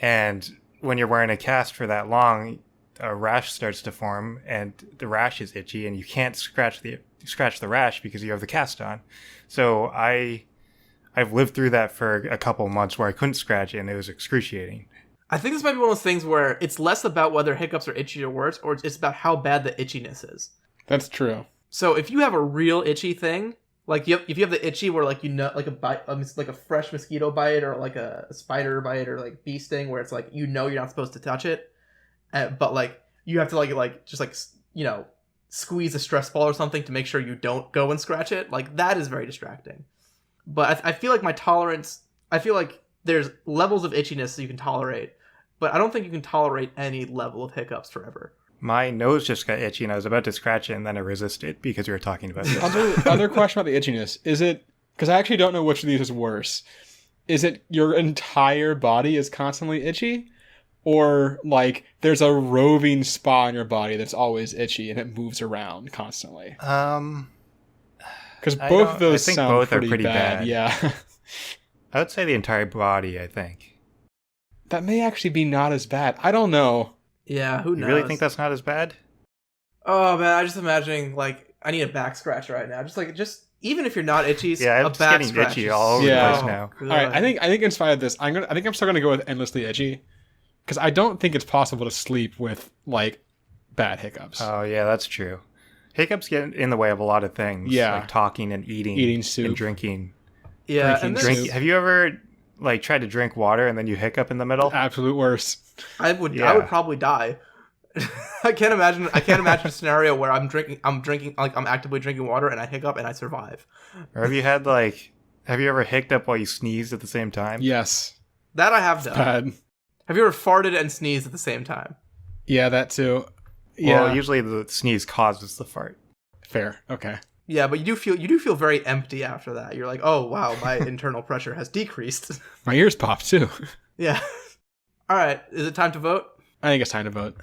And when you're wearing a cast for that long, a rash starts to form and the rash is itchy and you can't scratch the rash because you have the cast on. So I've lived through that for a couple months where I couldn't scratch it and it was excruciating. I think this might be one of those things where it's less about whether hiccups are itchy or worse, or it's about how bad the itchiness is. That's true. So if you have a real itchy thing, like if you have the itchy where like like a bite, like a fresh mosquito bite or like a spider bite or like bee sting, where it's like you're not supposed to touch it, but like you have to like just like squeeze a stress ball or something to make sure you don't go and scratch it. Like that is very distracting. But I feel like my tolerance, I feel like there's levels of itchiness that you can tolerate, but I don't think you can tolerate any level of hiccups forever. My nose just got itchy and I was about to scratch it and then I resisted because we were talking about this. Other question about the itchiness. Is it, because I actually don't know which of these is worse. Is it your entire body is constantly itchy? Or like there's a roving spot in your body that's always itchy and it moves around constantly? Because both of those sound both pretty, are pretty bad. Yeah. I would say the entire body, I think. That may actually be not as bad. I don't know. Yeah, who knows? You really think that's not as bad? Oh man, I'm just imagining like I need a back scratch right now. Just even if you're not itchy, Yeah, I'm a just back getting scratch itchy is all over the place so now. good. All right, I think in spite of this, I think I'm still gonna go with endlessly itchy, because I don't think it's possible to sleep with like bad hiccups. Oh yeah, that's true. Hiccups get in the way of a lot of things. Yeah. Like talking and eating. Eating soup. And drinking. Yeah, drinking and drink- then Have you ever like tried to drink water and then you hiccup in the middle? Absolute worst. I would Yeah. probably die. I can't imagine a scenario where I'm drinking like I'm actively drinking water and I hiccup and I survive. Or have you ever hiccuped up while you sneezed at the same time? Yes. That I have done. Bad. Have you ever farted and sneezed at the same time? Yeah, that too. Yeah. Well, usually the sneeze causes the fart. Fair. Okay. Yeah, but you do feel very empty after that. You're like, oh wow, my internal pressure has decreased. My ears popped too. Yeah. All right, is it time to vote? I think it's time to vote.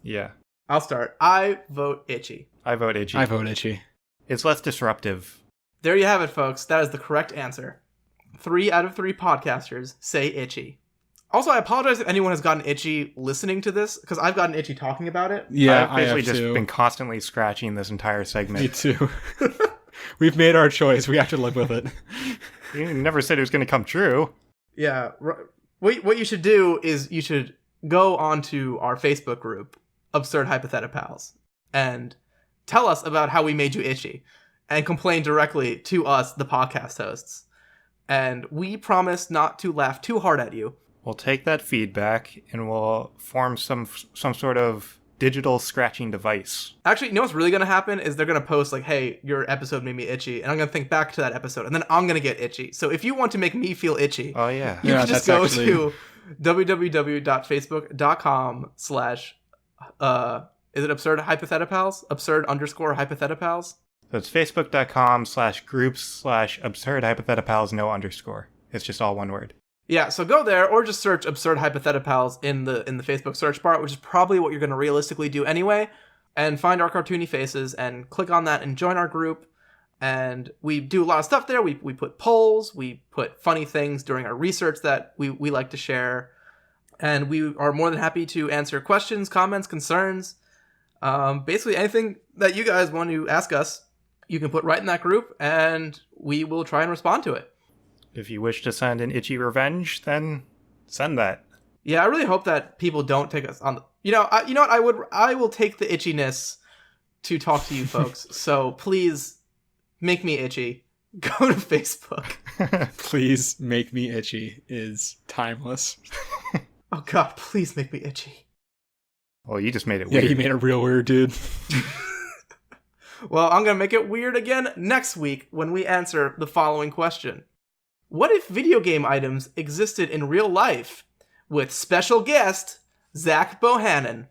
Yeah. I'll start. I vote itchy. I vote itchy. I vote itchy. It's less disruptive. There you have it, folks. That is the correct answer. 3 out of 3 podcasters say itchy. Also, I apologize if anyone has gotten itchy listening to this, because I've gotten itchy talking about it. Yeah, I've I basically have just too. been constantly scratching this entire Me segment. too. We've made our choice. We have to live with it. You never said it was going to come true. Yeah. What you should do is you should go onto our Facebook group, Absurd Hypotheticals, and tell us about how we made you itchy, and complain directly to us, the podcast hosts. And we promise not to laugh too hard at you. We'll take that feedback and we'll form some sort of digital scratching device. Actually, you know what's really going to happen is they're going to post like, hey, your episode made me itchy, and I'm going to think back to that episode, and then I'm going to get itchy. So if you want to make me feel itchy, Oh yeah. you Yeah, can just that's go actually- to www.facebook.com/ is it Absurd Hypotheticals? Absurd_hypotheticals? So it's facebook.com/groups/absurd hypotheticals no underscore. It's just all one word. Yeah, so go there or just search Absurd Hypotheticals in the Facebook search bar, which is probably what you're going to realistically do anyway, and find our cartoony faces and click on that and join our group. And we do a lot of stuff there. We put polls, we put funny things during our research that we like to share, and we are more than happy to answer questions, comments, concerns, basically anything that you guys want to ask us. You can put right in that group, and we will try and respond to it. If you wish to send an itchy revenge, then send that. Yeah, I really hope that people don't take us on the... You know what? I will take the itchiness to talk to you folks. So please make me itchy. Go to Facebook. Please make me itchy is timeless. Oh God, please make me itchy. Well, you just made it Yeah, weird. you made it real weird, dude. Well, I'm going to make it weird again next week when we answer the following question. What if video game items existed in real life? With special guest, Zach Bohannon.